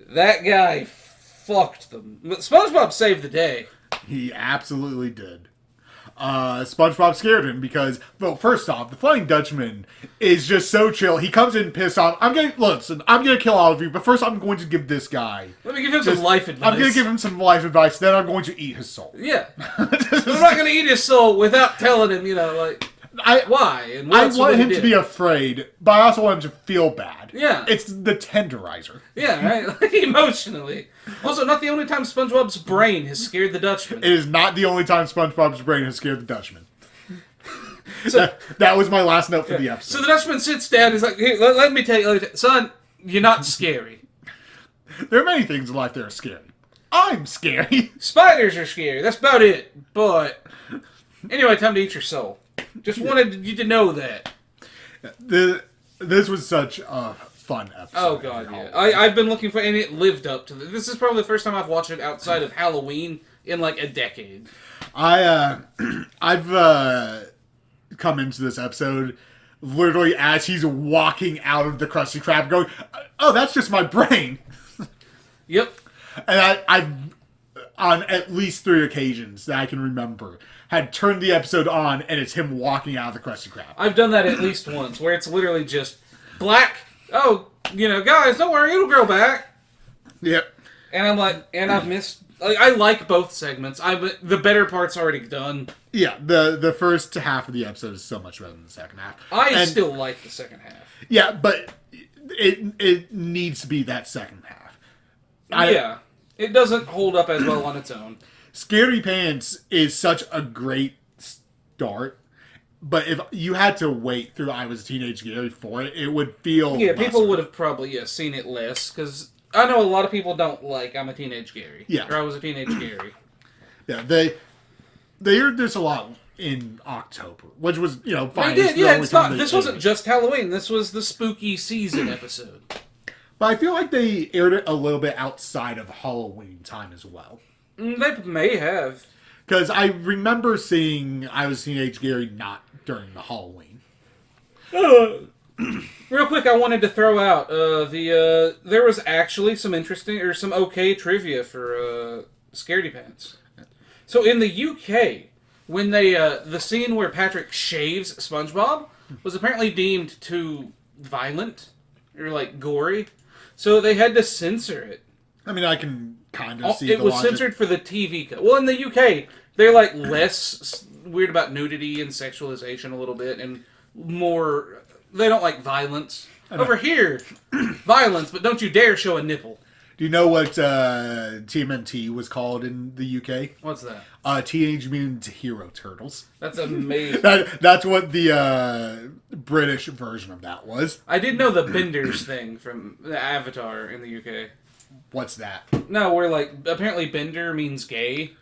Speaker 1: That guy fucked them. But SpongeBob saved the day.
Speaker 2: He absolutely did. SpongeBob scared him because, well, first off, the Flying Dutchman is just so chill. He comes in pissed off. I'm gonna kill all of you, but first I'm going to give this guy.
Speaker 1: Let me give him some life advice.
Speaker 2: I'm gonna give him some life advice, then I'm going to eat his soul.
Speaker 1: Yeah. I'm not gonna eat his soul without telling him, why and
Speaker 2: I want him to be afraid, but I also want him to feel bad.
Speaker 1: Yeah.
Speaker 2: It's the tenderizer.
Speaker 1: Yeah, right? Like, emotionally. Also, not the only time SpongeBob's brain has scared the Dutchman.
Speaker 2: It is not the only time SpongeBob's brain has scared the Dutchman. So, that was my last note for the episode.
Speaker 1: So the Dutchman sits down, he's like, hey, let me tell you, son, you're not scary.
Speaker 2: There are many things in life that are scary. I'm scary.
Speaker 1: Spiders are scary, that's about it. But, anyway, time to eat your soul. Just wanted you to know that.
Speaker 2: This was such a fun episode.
Speaker 1: Oh, God, yeah. I've been looking for, and it lived up to this. This is probably the first time I've watched it outside of Halloween in, like, a decade.
Speaker 2: I've come into this episode literally as he's walking out of the Krusty Krab going, oh, that's just my brain.
Speaker 1: Yep.
Speaker 2: And I've, on at least 3 occasions that I can remember, had turned the episode on and it's him walking out of the Krusty Krab.
Speaker 1: I've done that at least once, where it's literally just black. Oh, guys, don't worry, it'll grow back.
Speaker 2: Yep.
Speaker 1: And I'm like, and I've missed. I like both segments. The better part's already done.
Speaker 2: Yeah, the first half of the episode is so much better than the second half.
Speaker 1: I still like the second half.
Speaker 2: Yeah, but it needs to be that second half.
Speaker 1: It doesn't hold up as well on its own.
Speaker 2: Scaredy Pants is such a great start, but if you had to wait through I Was a Teenage Gary for it, it would feel
Speaker 1: Yeah,
Speaker 2: lesser.
Speaker 1: people would have probably seen it less, because I know a lot of people don't like I'm a Teenage Gary.
Speaker 2: Yeah.
Speaker 1: Or I Was a Teenage Gary.
Speaker 2: Yeah, they aired this a lot in October, which was, fine.
Speaker 1: They did, yeah. It's not. This wasn't just Halloween. This was the spooky season episode.
Speaker 2: But I feel like they aired it a little bit outside of Halloween time as well.
Speaker 1: They may have.
Speaker 2: Because I remember seeing I Was Teenage Gary not during the Halloween.
Speaker 1: Real quick, I wanted to throw out there was actually some interesting or some okay trivia for Scaredy Pants. So in the UK, when they the scene where Patrick shaves SpongeBob was apparently deemed too violent or like gory, so they had to censor it.
Speaker 2: I mean, I can kind of see
Speaker 1: it was censored for the TV cut. Well, in the UK, they're like less weird about nudity and sexualization a little bit, and more. They don't like violence. Over here, violence, but don't you dare show a nipple.
Speaker 2: Do you know what TMNT was called in the UK?
Speaker 1: What's that?
Speaker 2: Teenage Mutant Hero Turtles.
Speaker 1: That's amazing.
Speaker 2: That's what the British version of that was.
Speaker 1: I did know the Benders thing from the Avatar in the UK.
Speaker 2: What's that?
Speaker 1: No, where apparently Bender means gay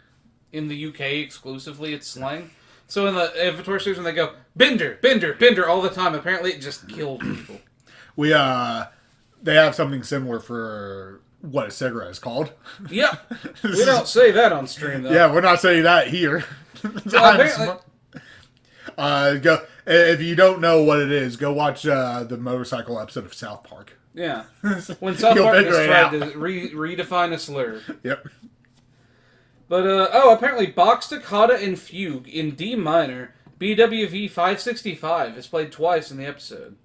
Speaker 1: in the UK exclusively. It's slang. So in the Avatar series, when they go Bender, Bender, Bender all the time, apparently it just killed people.
Speaker 2: They have something similar for what a cigarette is called.
Speaker 1: Yep. We don't say that on stream though.
Speaker 2: Yeah, we're not saying that here.
Speaker 1: Well,
Speaker 2: if you don't know what it is, go watch the motorcycle episode of South Park.
Speaker 1: Yeah. When South Park has tried to redefine a slur.
Speaker 2: Yep.
Speaker 1: But, apparently Bach Staccato and Fugue in D minor, BWV 565 is played twice in the episode.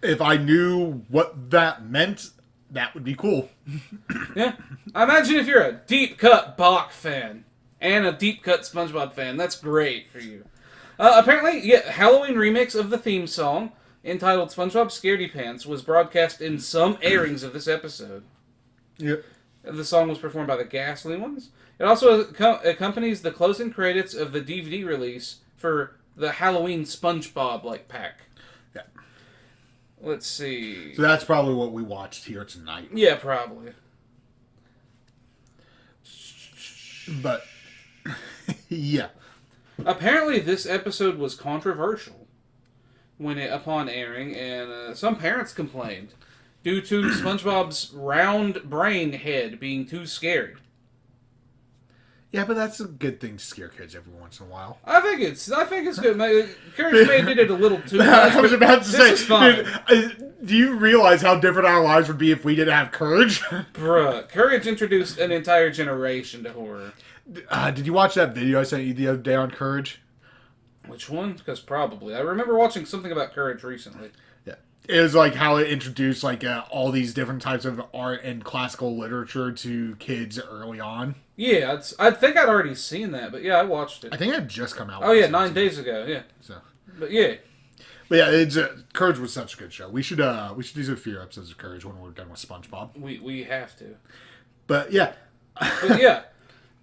Speaker 2: If I knew what that meant, that would be cool.
Speaker 1: Yeah. I imagine if you're a deep cut Bach fan and a deep cut SpongeBob fan, that's great for you. Apparently, Halloween remix of the theme song, entitled SpongeBob Scaredy Pants, was broadcast in some airings of this episode.
Speaker 2: Yep.
Speaker 1: The song was performed by the Gasoline Ones. It also accompanies the closing credits of the DVD release for the Halloween SpongeBob pack.
Speaker 2: Yeah.
Speaker 1: Let's see.
Speaker 2: So that's probably what we watched here tonight.
Speaker 1: Yeah, probably.
Speaker 2: But yeah.
Speaker 1: Apparently, this episode was controversial upon airing, and some parents complained due to SpongeBob's round brain head being too scary.
Speaker 2: Yeah, but that's a good thing to scare kids every once in a while.
Speaker 1: I think it's good. Courage May did it a little too much.
Speaker 2: I was about to say,
Speaker 1: is fine.
Speaker 2: Do you realize how different our lives would be if we didn't have Courage?
Speaker 1: Bruh, Courage introduced an entire generation to horror.
Speaker 2: Did you watch that video I sent you the other day on Courage?
Speaker 1: Which one? Because probably. I remember watching something about Courage recently.
Speaker 2: Yeah. It was like how it introduced like all these different types of art and classical literature to kids early on.
Speaker 1: Yeah, I think I'd already seen that, but yeah, I watched it.
Speaker 2: I think it had just come out.
Speaker 1: Oh yeah, 9 days ago. Yeah.
Speaker 2: So,
Speaker 1: but yeah.
Speaker 2: but yeah, it's Courage was such a good show. We should do a few episodes of Courage when we're done with SpongeBob.
Speaker 1: We have to.
Speaker 2: But yeah.
Speaker 1: But yeah.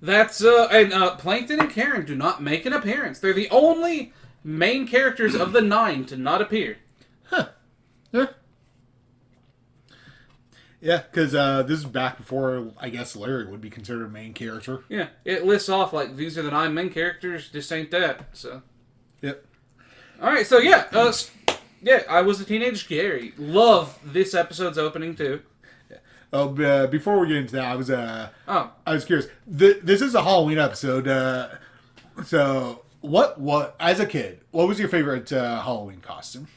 Speaker 1: That's and Plankton and Karen do not make an appearance. They're the only main characters of the 9 to not appear.
Speaker 2: Huh. Yeah. Yeah, because this is back before, I guess, Larry would be considered a main character.
Speaker 1: Yeah, it lists off, like, these are the 9 main characters, this ain't that, so.
Speaker 2: Yep.
Speaker 1: Alright, so yeah, I was a teenage Gary. Love this episode's opening, too.
Speaker 2: Oh, before we get into that, I was curious. This is a Halloween episode, so what, as a kid, what was your favorite Halloween costume?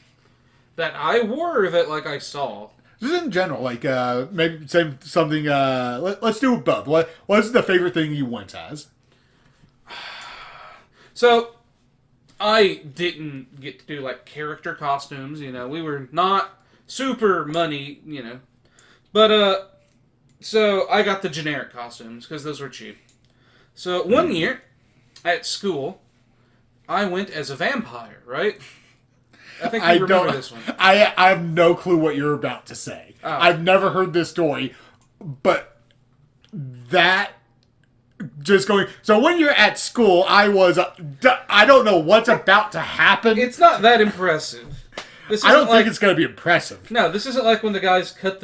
Speaker 1: That I wore, or that, like, I saw?
Speaker 2: Just in general, like, maybe say something, let's do both. What's the favorite thing you went as?
Speaker 1: So, I didn't get to do, like, character costumes, you know, we were not super money, you know. But, so I got the generic costumes, because those were cheap. So, one year, at school, I went as a vampire, right? I think you remember this one.
Speaker 2: I have no clue what you're about to say.
Speaker 1: Oh.
Speaker 2: I've never heard this story, but that just going... So when you're at school, I don't know what's about to happen.
Speaker 1: It's not that impressive.
Speaker 2: I don't think it's going to be impressive.
Speaker 1: No, this isn't like when the guys did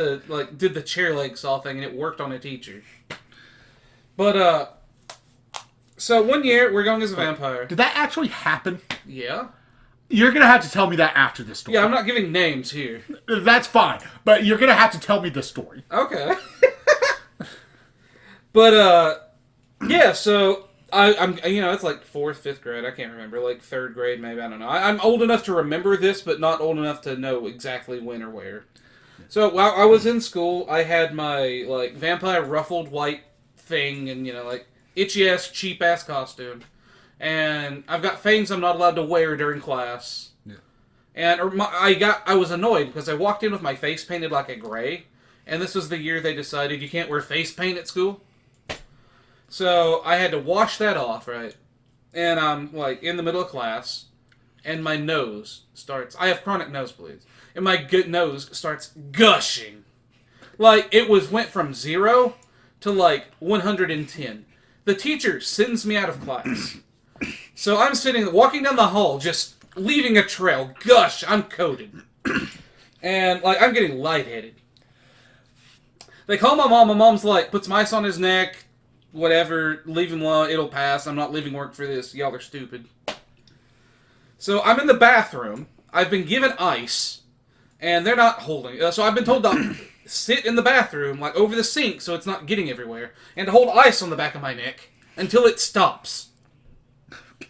Speaker 1: the chair leg saw thing and it worked on a teacher. But, so one year, we're going as a vampire.
Speaker 2: Did that actually happen?
Speaker 1: Yeah.
Speaker 2: You're going to have to tell me that after this story.
Speaker 1: Yeah, I'm not giving names here.
Speaker 2: That's fine, but you're going to have to tell me the story.
Speaker 1: Okay. But, yeah, so I'm you know, it's like 4th, 5th grade, I can't remember, like 3rd grade maybe, I don't know. I'm old enough to remember this, but not old enough to know exactly when or where. So while I was in school, I had my, like, vampire ruffled white thing and, you know, like, itchy-ass, cheap-ass costume. And I've got things I'm not allowed to wear during class. Yeah. And I was annoyed because I walked in with my face painted like a gray, and this was the year they decided you can't wear face paint at school. So I had to wash that off, right? And I'm like in the middle of class, and my nose starts. I have chronic nosebleeds, and my nose starts gushing. Like it went from 0 to like 110. The teacher sends me out of class. So I'm walking down the hall, just leaving a trail. Gush, I'm coated. And, like, I'm getting lightheaded. They call my mom. My mom's like, puts some ice on his neck, whatever, leave him alone, it'll pass. I'm not leaving work for this. Y'all are stupid. So I'm in the bathroom. I've been given ice, and they're not holding it. So I've been told to sit in the bathroom, like, over the sink, so it's not getting everywhere, and to hold ice on the back of my neck until it stops.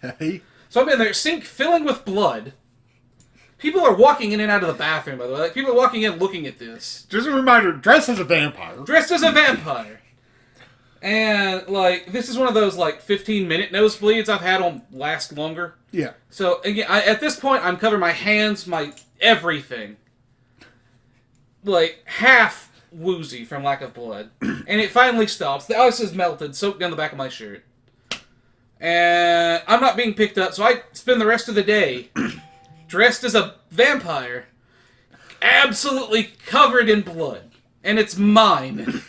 Speaker 2: Okay.
Speaker 1: So I'm in there, sink filling with blood. People are walking in and out of the bathroom, by the way. Like, people are walking in looking at this.
Speaker 2: Just a reminder, dressed as a vampire.
Speaker 1: Dressed as a vampire. And, like, this is one of those, like, 15-minute nosebleeds I've had on last longer.
Speaker 2: Yeah.
Speaker 1: So, again, at this point, I'm covering my hands, my everything. Like, half woozy from lack of blood. And it finally stops. The ice is melted, soaked down the back of my shirt. And I'm not being picked up, so I spend the rest of the day dressed as a vampire, absolutely covered in blood. And it's mine.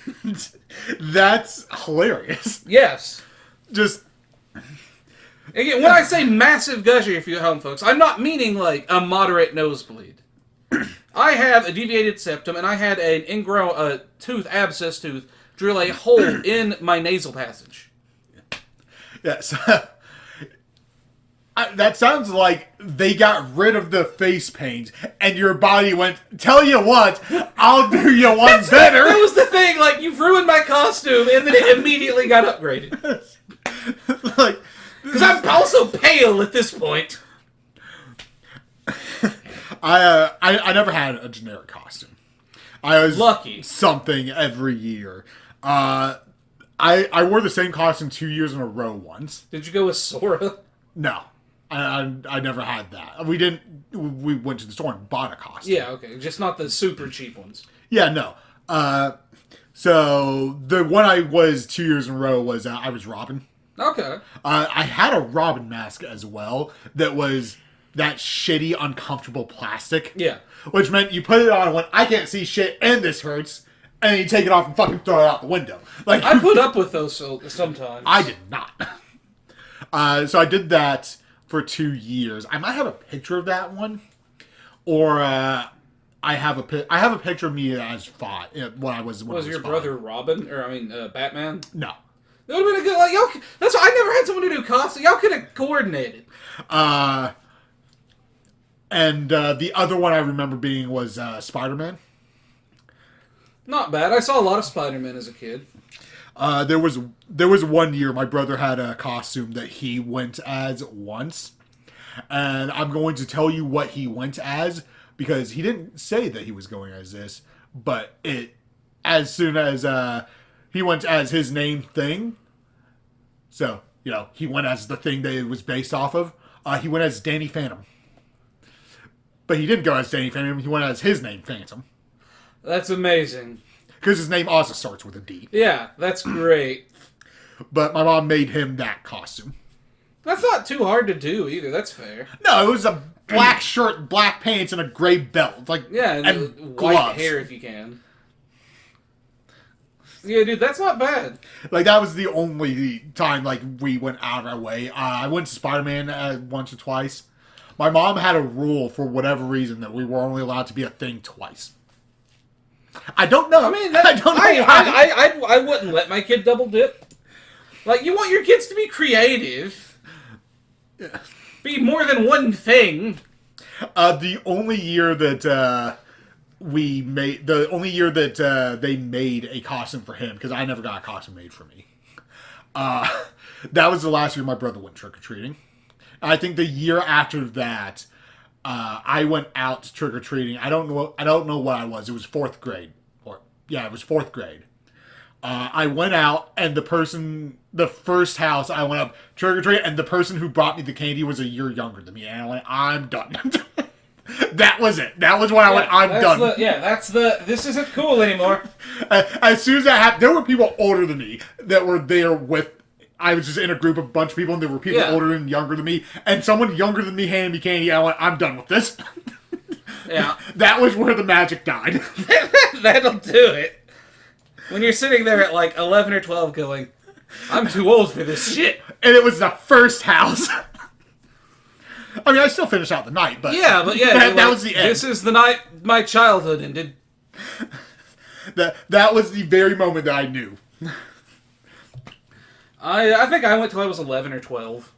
Speaker 2: That's hilarious.
Speaker 1: Yes.
Speaker 2: Just...
Speaker 1: Again, when I say massive gusher, if you're at home, folks, I'm not meaning, like, a moderate nosebleed. I have a deviated septum, and I had an ingrown abscess tooth, drill a hole in my nasal passage.
Speaker 2: Yes. That sounds like they got rid of the face paint, and your body went, tell you what, I'll do you one better.
Speaker 1: That was the thing, like, you've ruined my costume, and then it immediately got upgraded.
Speaker 2: Like,
Speaker 1: because I'm also pale at this point.
Speaker 2: I never had a generic costume. I was
Speaker 1: lucky.
Speaker 2: Something every year. I wore the same costume 2 years in a row once.
Speaker 1: Did you go with Sora?
Speaker 2: No. I never had that. We didn't. We went to the store and bought a costume.
Speaker 1: Yeah, okay. Just not the super cheap ones.
Speaker 2: Yeah, no. So the one I was 2 years in a row was I was Robin.
Speaker 1: Okay.
Speaker 2: I had a Robin mask as well that was that shitty, uncomfortable plastic.
Speaker 1: Yeah.
Speaker 2: Which meant you put it on and went, I can't see shit and this hurts, and then you take it off and fucking throw it out the window. Like
Speaker 1: I put up with those sometimes.
Speaker 2: I did not. So I did that for 2 years. I might have a picture of that one, or I have a picture of me as fought when I was.
Speaker 1: Was your brother Robin or Batman?
Speaker 2: No.
Speaker 1: It would have been a good. Like y'all. That's why I never had someone to do costumes. Y'all could have coordinated.
Speaker 2: And the other one I remember being was Spider-Man.
Speaker 1: Not bad. I saw a lot of Spider-Man as a kid.
Speaker 2: There was 1 year my brother had a costume that he went as once, and I'm going to tell you what he went as because he didn't say that he was going as this, but as soon as he went as his name thing, so he went as the thing that it was based off of. He went as Danny Phantom, but he didn't go as Danny Phantom. He went as his name Phantom.
Speaker 1: That's amazing.
Speaker 2: Because his name also starts with a D.
Speaker 1: Yeah, that's great.
Speaker 2: But my mom made him that costume.
Speaker 1: That's not too hard to do either. That's fair.
Speaker 2: No, it was a black shirt, black pants, and a gray belt.
Speaker 1: And
Speaker 2: gloves.
Speaker 1: white hair if you can. Yeah, dude, that's not bad.
Speaker 2: That was the only time we went out of our way. I went to Spider-Man once or twice. My mom had a rule for whatever reason that we were only allowed to be a thing twice. I don't know.
Speaker 1: I mean,
Speaker 2: I don't know why.
Speaker 1: I wouldn't let my kid double dip. You want your kids to be creative.
Speaker 2: Yeah.
Speaker 1: Be more than one thing.
Speaker 2: The only year that they made a costume for him, because I never got a costume made for me. That was the last year my brother went trick-or-treating. I think the year after that, I went out trick-or-treating. I don't know what I was. It was 4th grade. It was 4th grade. I went out, and the first house I went up trick-or-treating, and the person who brought me the candy was a year younger than me. And I went, I'm done. That was it. That was when I went, I'm done.
Speaker 1: This isn't cool anymore.
Speaker 2: As soon as that happened, there were people older than me that were there with. I was just in a group of a bunch of people, and there were people older and younger than me, and someone younger than me handed me candy, and I went, I'm done with this.
Speaker 1: Yeah.
Speaker 2: That was where the magic died.
Speaker 1: That'll do it. When you're sitting there at 11 or 12 going, I'm too old for this shit.
Speaker 2: And it was the first house. I mean, I still finished out the night, but... That was the end.
Speaker 1: This is the night my childhood ended.
Speaker 2: That was the very moment that I knew.
Speaker 1: I think I went till I was 11 or 12.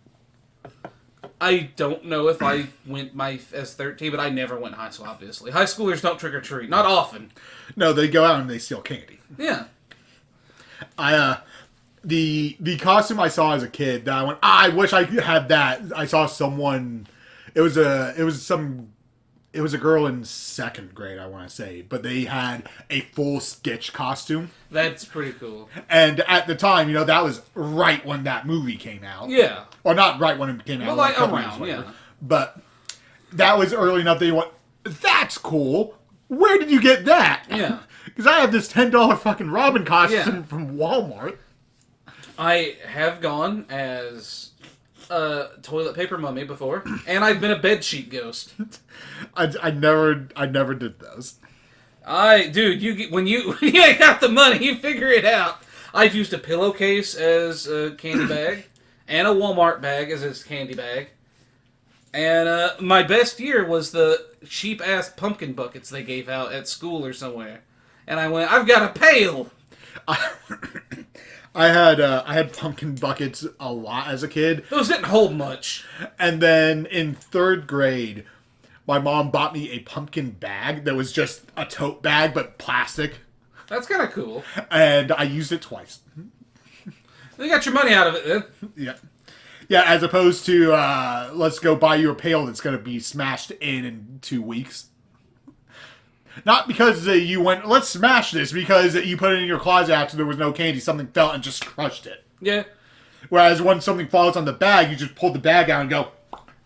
Speaker 1: I don't know if I went as 13, but I never went high school, obviously. High schoolers don't trick-or-treat. Not often.
Speaker 2: No, they go out and they steal candy.
Speaker 1: Yeah.
Speaker 2: The costume I saw as a kid that I went, I wish I had that. I saw someone... It was a girl in 2nd grade, I want to say, but they had a full Stitch costume.
Speaker 1: That's pretty cool.
Speaker 2: And at the time, that was right when that movie came out.
Speaker 1: Yeah.
Speaker 2: Or not right when it came out.
Speaker 1: Well, around, yeah.
Speaker 2: But that was early enough that you went, that's cool. Where did you get that?
Speaker 1: Yeah.
Speaker 2: Because I have this $10 fucking Robin costume from Walmart.
Speaker 1: I have gone as... toilet paper mummy before, and I've been a bedsheet ghost.
Speaker 2: I never did those.
Speaker 1: Dude, when you ain't got the money, you figure it out. I've used a pillowcase as a candy bag, and a Walmart bag as a candy bag. And my best year was the cheap ass pumpkin buckets they gave out at school or somewhere. And I went, I've got a pail.
Speaker 2: I had pumpkin buckets a lot as a kid.
Speaker 1: Those didn't hold much.
Speaker 2: And then in 3rd grade, my mom bought me a pumpkin bag that was just a tote bag, but plastic.
Speaker 1: That's kind of cool.
Speaker 2: And I used it twice.
Speaker 1: You got your money out of it then.
Speaker 2: Yeah. Yeah, as opposed to, let's go buy you a pail that's going to be smashed in 2 weeks. Not because you went, let's smash this, because you put it in your closet after there was no candy, something fell and just crushed it.
Speaker 1: Yeah.
Speaker 2: Whereas when something falls on the bag, you just pull the bag out and go,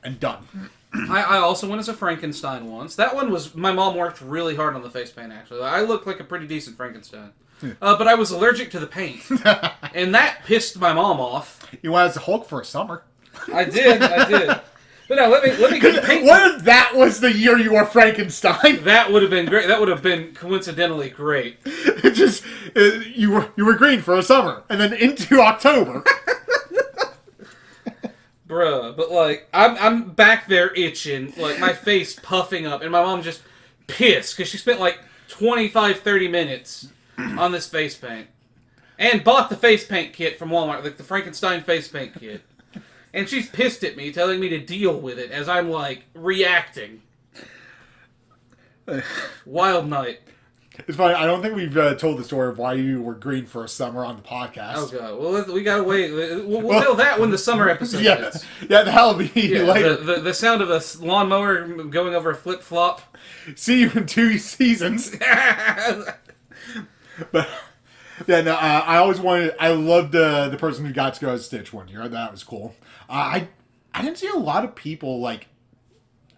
Speaker 2: and done.
Speaker 1: I also went as a Frankenstein once. That one was, my mom worked really hard on the face paint, actually. I looked like a pretty decent Frankenstein. But I was allergic to the paint. And that pissed my mom off.
Speaker 2: You went as the Hulk for a summer.
Speaker 1: I did. But now, let me paint.
Speaker 2: What if that was the year you were Frankenstein?
Speaker 1: That would have been great. That would have been coincidentally great.
Speaker 2: You were green for a summer, and then into October.
Speaker 1: Bruh, but like, I'm back there itching, like my face puffing up, and my mom just pissed, because she spent like 25, 30 minutes on this face paint. And bought the face paint kit from Walmart, like the Frankenstein face paint kit. And she's pissed at me, telling me to deal with it as I'm, like, reacting. Wild night.
Speaker 2: It's funny, I don't think we've told the story of why you were green for a summer on the podcast.
Speaker 1: Oh, God. Well, we gotta wait. We'll tell that when the summer episode is.
Speaker 2: Yeah, that'll be later.
Speaker 1: The sound of a lawnmower going over a flip-flop.
Speaker 2: See you in 2 seasons. But... Yeah, no, I always wanted... I loved the person who got to go as Stitch one year. That was cool. I didn't see a lot of people, like,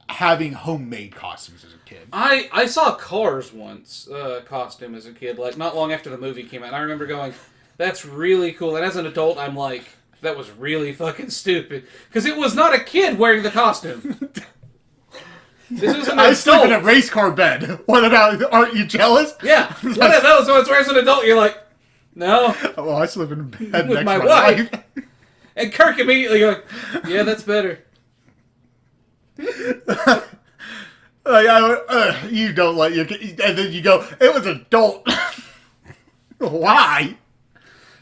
Speaker 2: having homemade costumes as a kid.
Speaker 1: I saw Cars once, costume as a kid, like, not long after the movie came out. And I remember going, that's really cool. And as an adult, I'm like, that was really fucking stupid. Because it was not a kid wearing the costume. This was an adult.
Speaker 2: I sleep in a race car bed. What about... Aren't you jealous?
Speaker 1: Yeah. One of those ones where as an adult, you're like, no.
Speaker 2: Well, I sleep in a bed
Speaker 1: with
Speaker 2: next
Speaker 1: my
Speaker 2: to my
Speaker 1: wife.
Speaker 2: wife.
Speaker 1: And Kirk immediately goes, yeah, that's better.
Speaker 2: You don't let your... And then you go, it was adult. Why?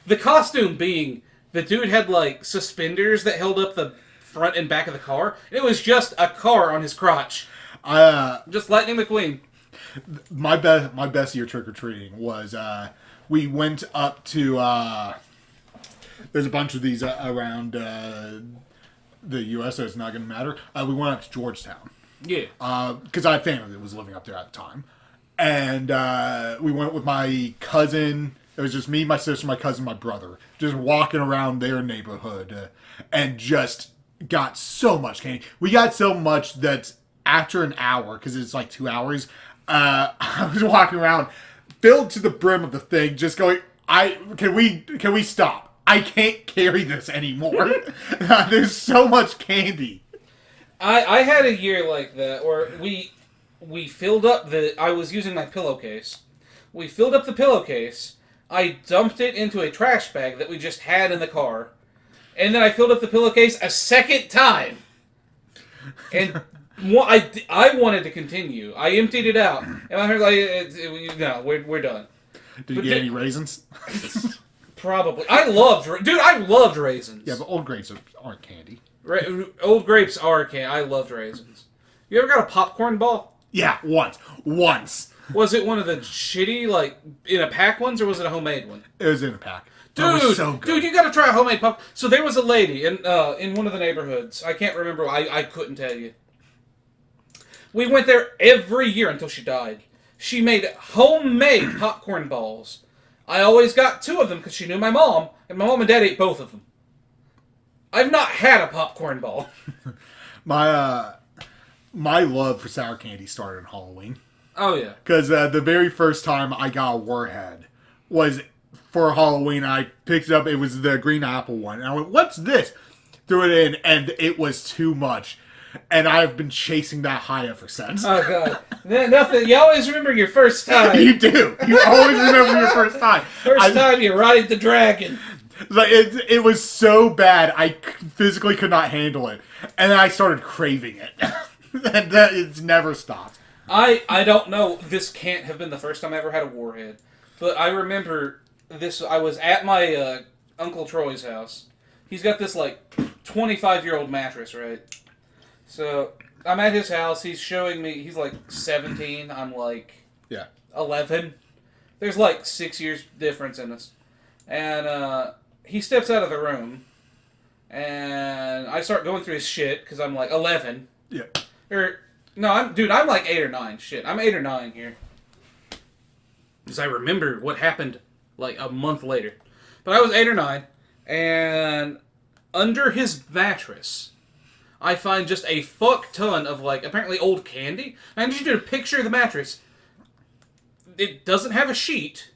Speaker 1: The costume being, the dude had, like, suspenders that held up the front and back of the car. It was just a car on his crotch. Just Lightning McQueen.
Speaker 2: My best year trick-or-treating was... we went up to, there's a bunch of these around the U.S., so it's not going to matter. We went up to Georgetown.
Speaker 1: Yeah.
Speaker 2: Because I had family that was living up there at the time. And we went with my cousin. It was just me, my sister, my cousin, my brother. Just walking around their neighborhood and just got so much candy. We got so much that after an hour, because it's like 2 hours, I was walking around... filled to the brim of the thing, just going, can we stop? I can't carry this anymore. There's so much candy.
Speaker 1: I had a year like that where we filled up I was using my pillowcase. We filled up the pillowcase. I dumped it into a trash bag that we just had in the car. And then I filled up the pillowcase a second time. And I wanted to continue. I emptied it out. And I heard, like, no, we're done.
Speaker 2: Did you get any raisins?
Speaker 1: Probably. I loved raisins.
Speaker 2: Yeah, but old grapes aren't candy.
Speaker 1: Old grapes are candy. I loved raisins. You ever got a popcorn ball?
Speaker 2: Yeah, once.
Speaker 1: Was it one of the shitty, like, in a pack ones, or was it a homemade one?
Speaker 2: It was in a pack.
Speaker 1: Dude,
Speaker 2: so good.
Speaker 1: Dude, you gotta try a homemade pop. So there was a lady in one of the neighborhoods. I can't remember. I couldn't tell you. We went there every year until she died. She made homemade popcorn balls. I always got 2 of them because she knew my mom, and my mom and dad ate both of them. I've not had a popcorn ball.
Speaker 2: My love for sour candy started on Halloween.
Speaker 1: Oh, yeah.
Speaker 2: Because the very first time I got a Warhead was for Halloween. I picked it up. It was the green apple one. And I went, what's this? Threw it in, and it was too much. And I've been chasing that high ever since.
Speaker 1: Oh, God. Nothing. You always remember your first time.
Speaker 2: You do. You always remember your first time.
Speaker 1: First time you ride the dragon.
Speaker 2: Like it was so bad, I physically could not handle it. And then I started craving it. And it's never stopped.
Speaker 1: I don't know. This can't have been the first time I ever had a Warhead. But I remember this. I was at my Uncle Troy's house. He's got this, like, 25-year-old mattress, right? So, I'm at his house, he's showing me, he's like 17, I'm like 11. There's like 6 years difference in us. And he steps out of the room, and I start going through his shit, because I'm like 11.
Speaker 2: Yeah.
Speaker 1: No, I'm like 8 or 9, shit. I'm 8 or 9 here. Because I remember what happened like a month later. But I was 8 or 9, and under his mattress, I find just a fuck ton of, like, apparently old candy. I need you to picture the mattress. It doesn't have a sheet.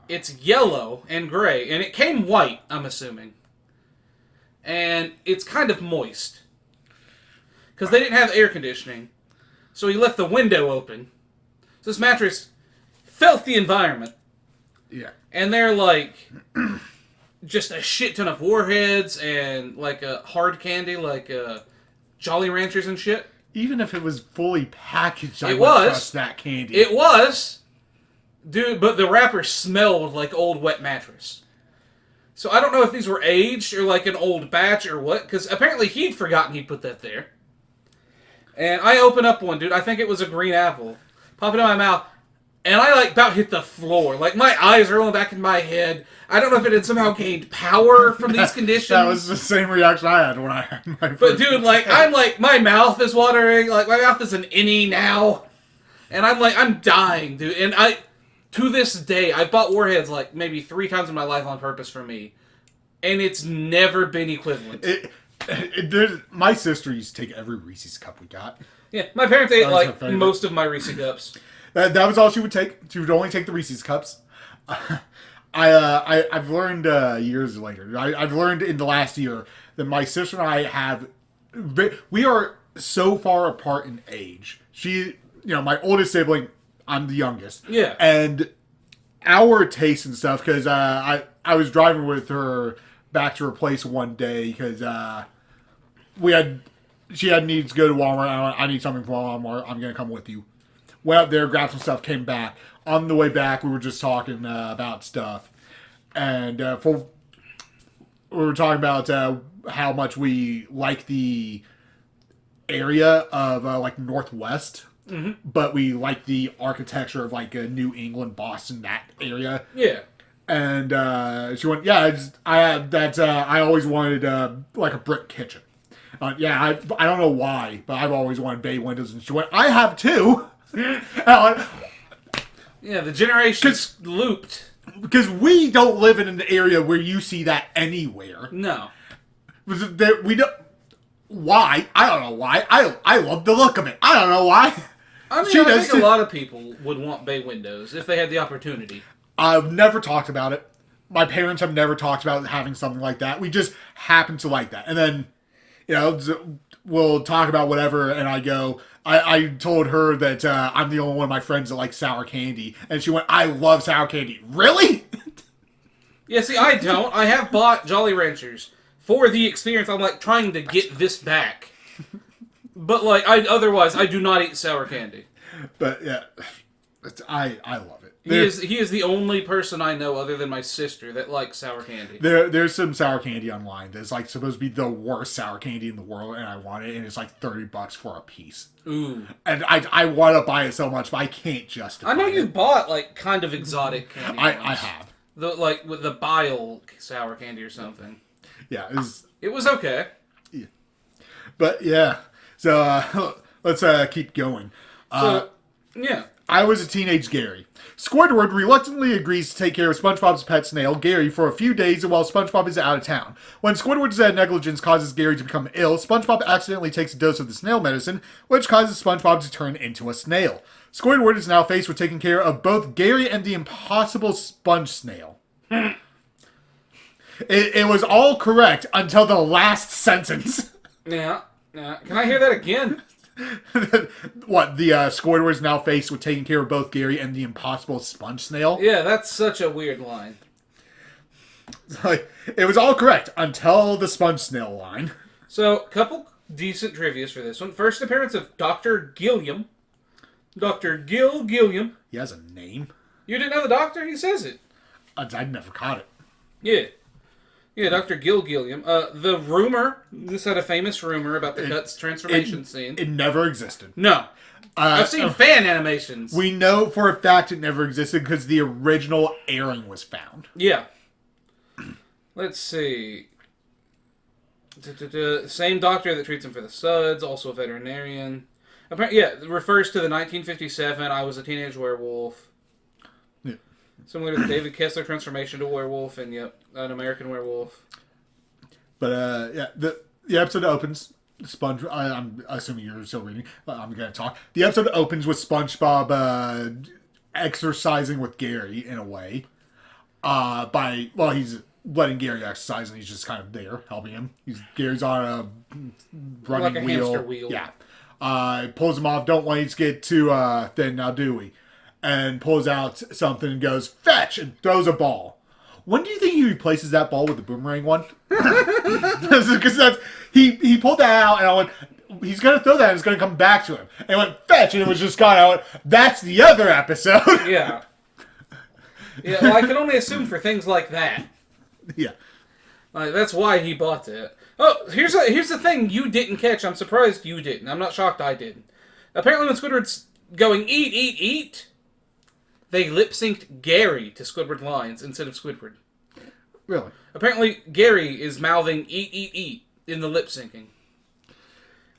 Speaker 1: It's yellow and gray, and it came white, I'm assuming. And it's kind of moist. Because they didn't have air conditioning. So he left the window open. So this mattress, filthy environment.
Speaker 2: Yeah.
Speaker 1: And they're like just a shit ton of warheads and like a hard candy, like Jolly Ranchers and shit.
Speaker 2: Even if it was fully packaged, I
Speaker 1: It
Speaker 2: wouldn't
Speaker 1: was.
Speaker 2: trust that candy.
Speaker 1: It was. Dude, but the wrapper smelled like old wet mattress. So I don't know if these were aged or like an old batch or what, because apparently he'd forgotten he'd put that there. And I open up one, dude. I think it was a green apple. Pop it in my mouth. And I, like, about hit the floor. Like, my eyes are rolling back in my head. I don't know if it had somehow gained power from these conditions.
Speaker 2: That was the same reaction I had when I had my first.
Speaker 1: But, dude, like, I'm like, my mouth is watering. Like, my mouth is an innie now. And I'm like, I'm dying, dude. And to this day, I've bought Warheads, like, maybe 3 times in my life on purpose for me. And it's never been equivalent.
Speaker 2: My sister used to take every Reese's cup we got.
Speaker 1: Yeah, my parents ate, like,
Speaker 2: favorite.
Speaker 1: most of my Reese's cups.
Speaker 2: That was all she would take. She would only take the Reese's cups. I've learned years later. I've learned in the last year that my sister and I we are so far apart in age. She, my oldest sibling, I'm the youngest.
Speaker 1: Yeah.
Speaker 2: And our tastes and stuff, because I was driving with her back to her place one day because she had needs to go to Walmart. I need something from Walmart. I'm gonna come with you. Went up there, grabbed some stuff, came back. On the way back, we were just talking about stuff, and we were talking about how much we like the area of like Northwest, but we like the architecture of like New England, Boston, that area.
Speaker 1: Yeah.
Speaker 2: And she went, yeah, I always wanted like a brick kitchen. I don't know why, but I've always wanted bay windows. And she went, I have too.
Speaker 1: Yeah, the generations looped.
Speaker 2: Because we don't live in an area where you see that anywhere.
Speaker 1: No.
Speaker 2: We don't. Why? I don't know why. I love the look of it. I don't know why.
Speaker 1: I mean, I think a lot of people would want bay windows if they had the opportunity.
Speaker 2: I've never talked about it. My parents have never talked about having something like that. We just happen to like that. And then, we'll talk about whatever, and I told her that I'm the only one of my friends that likes sour candy. And she went, I love sour candy. Really?
Speaker 1: Yeah, see, I don't. I have bought Jolly Ranchers for the experience. I'm, like, trying to get this back. But, like, otherwise, I do not eat sour candy.
Speaker 2: But, yeah, I love it.
Speaker 1: He is the only person I know other than my sister that likes sour candy.
Speaker 2: There's some sour candy online that's like supposed to be the worst sour candy in the world, and I want it, and it's like $30 for a piece.
Speaker 1: Ooh.
Speaker 2: And I want to buy it so much, but I can't justify it.
Speaker 1: I know you bought like kind of exotic candy.
Speaker 2: I have.
Speaker 1: With the bile sour candy or something.
Speaker 2: Yeah,
Speaker 1: it was okay.
Speaker 2: Yeah. But yeah, so let's keep going.
Speaker 1: Yeah.
Speaker 2: I was a teenage Gary. Squidward reluctantly agrees to take care of SpongeBob's pet snail, Gary, for a few days while SpongeBob is out of town. When Squidward's negligence causes Gary to become ill, SpongeBob accidentally takes a dose of the snail medicine, which causes SpongeBob to turn into a snail. Squidward is now faced with taking care of both Gary and the impossible sponge snail. It was all correct until the last sentence.
Speaker 1: Yeah. Can I hear that again?
Speaker 2: What, the Squidward's now faced with taking care of both Gary and the impossible sponge snail?
Speaker 1: Yeah, that's such a weird line.
Speaker 2: Like, it was all correct until the sponge snail line.
Speaker 1: So, couple decent trivias for this one. First appearance of Dr. Gilliam. Dr. Gilliam.
Speaker 2: He has a name.
Speaker 1: You didn't know the doctor? He says it.
Speaker 2: I never caught it.
Speaker 1: Yeah. Yeah, Dr. Gilliam. The rumor, this had a famous rumor about the Cuts transformation scene.
Speaker 2: It never existed.
Speaker 1: No. I've seen fan animations.
Speaker 2: We know for a fact it never existed because the original airing was found.
Speaker 1: Yeah. Let's see. Same doctor that treats him for the suds, also a veterinarian. Apparently, yeah, it refers to the 1957 I Was a Teenage Werewolf.
Speaker 2: Yeah.
Speaker 1: Similar to the David Kessler transformation to a werewolf, and yep, an American werewolf.
Speaker 2: But yeah, the episode opens. I'm assuming you're still reading. But I'm gonna talk. The episode opens with SpongeBob exercising with Gary in a way. He's letting Gary exercise, and he's just kind of there helping him. Gary's on a running
Speaker 1: like a
Speaker 2: wheel.
Speaker 1: hamster wheel.
Speaker 2: Yeah. Pulls him off. Don't want it to get too thin now, do we? And pulls out something and goes, fetch! And throws a ball. When do you think he replaces that ball with the boomerang one? Because he pulled that out, and I went, he's going to throw that, and it's going to come back to him. And he went, fetch! And it was just gone. I went, that's the other episode.
Speaker 1: Yeah. Yeah, well, I can only assume for things like that.
Speaker 2: Yeah.
Speaker 1: That's why he bought it. Oh, here's the thing you didn't catch. I'm surprised you didn't. I'm not shocked I didn't. Apparently when Squidward's going, eat, eat, eat, they lip-synced Gary to Squidward lines instead of Squidward.
Speaker 2: Really?
Speaker 1: Apparently Gary is mouthing eat, eat, eat in the lip-syncing.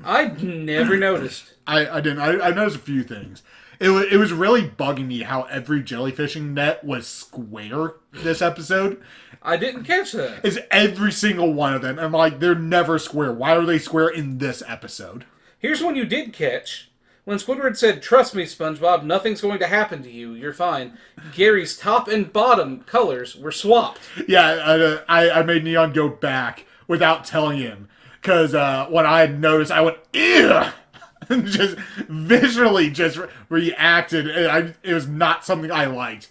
Speaker 1: I'd never noticed.
Speaker 2: I didn't. I noticed a few things. It was really bugging me how every jellyfishing net was square this episode.
Speaker 1: I didn't catch that.
Speaker 2: It's every single one of them. I'm like, they're never square. Why are they square in this episode?
Speaker 1: Here's one you did catch. When Squidward said, trust me, SpongeBob, nothing's going to happen to you. You're fine. Gary's top and bottom colors were swapped.
Speaker 2: Yeah, I made Neon go back without telling him. Because when I had noticed, I went, ew! And just visually just reacted. It was not something I liked.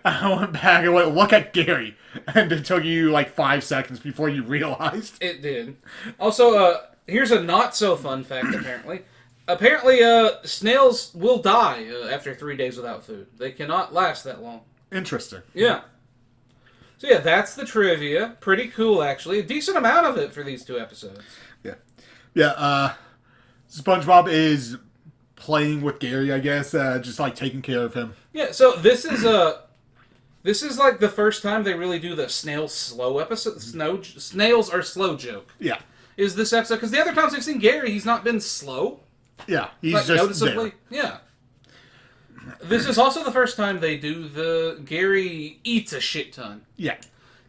Speaker 2: I went back and went, look at Gary. And it took you like 5 seconds before you realized.
Speaker 1: It did. Also, here's a not so fun fact, apparently. Apparently, snails will die after 3 days without food. They cannot last that long.
Speaker 2: Interesting.
Speaker 1: Yeah. So yeah, that's the trivia. Pretty cool, actually. A decent amount of it for these 2 episodes.
Speaker 2: Yeah. Yeah, SpongeBob is playing with Gary, I guess, just like taking care of him.
Speaker 1: Yeah, so this is like the first time they really do the snails slow episode. Snails are slow joke.
Speaker 2: Yeah.
Speaker 1: Is this episode, because the other times we've seen Gary, he's not been slow.
Speaker 2: Yeah, he's
Speaker 1: like,
Speaker 2: just
Speaker 1: noticeably.
Speaker 2: there.
Speaker 1: Yeah. This is also the first time they do the Gary eats a shit ton.
Speaker 2: Yeah.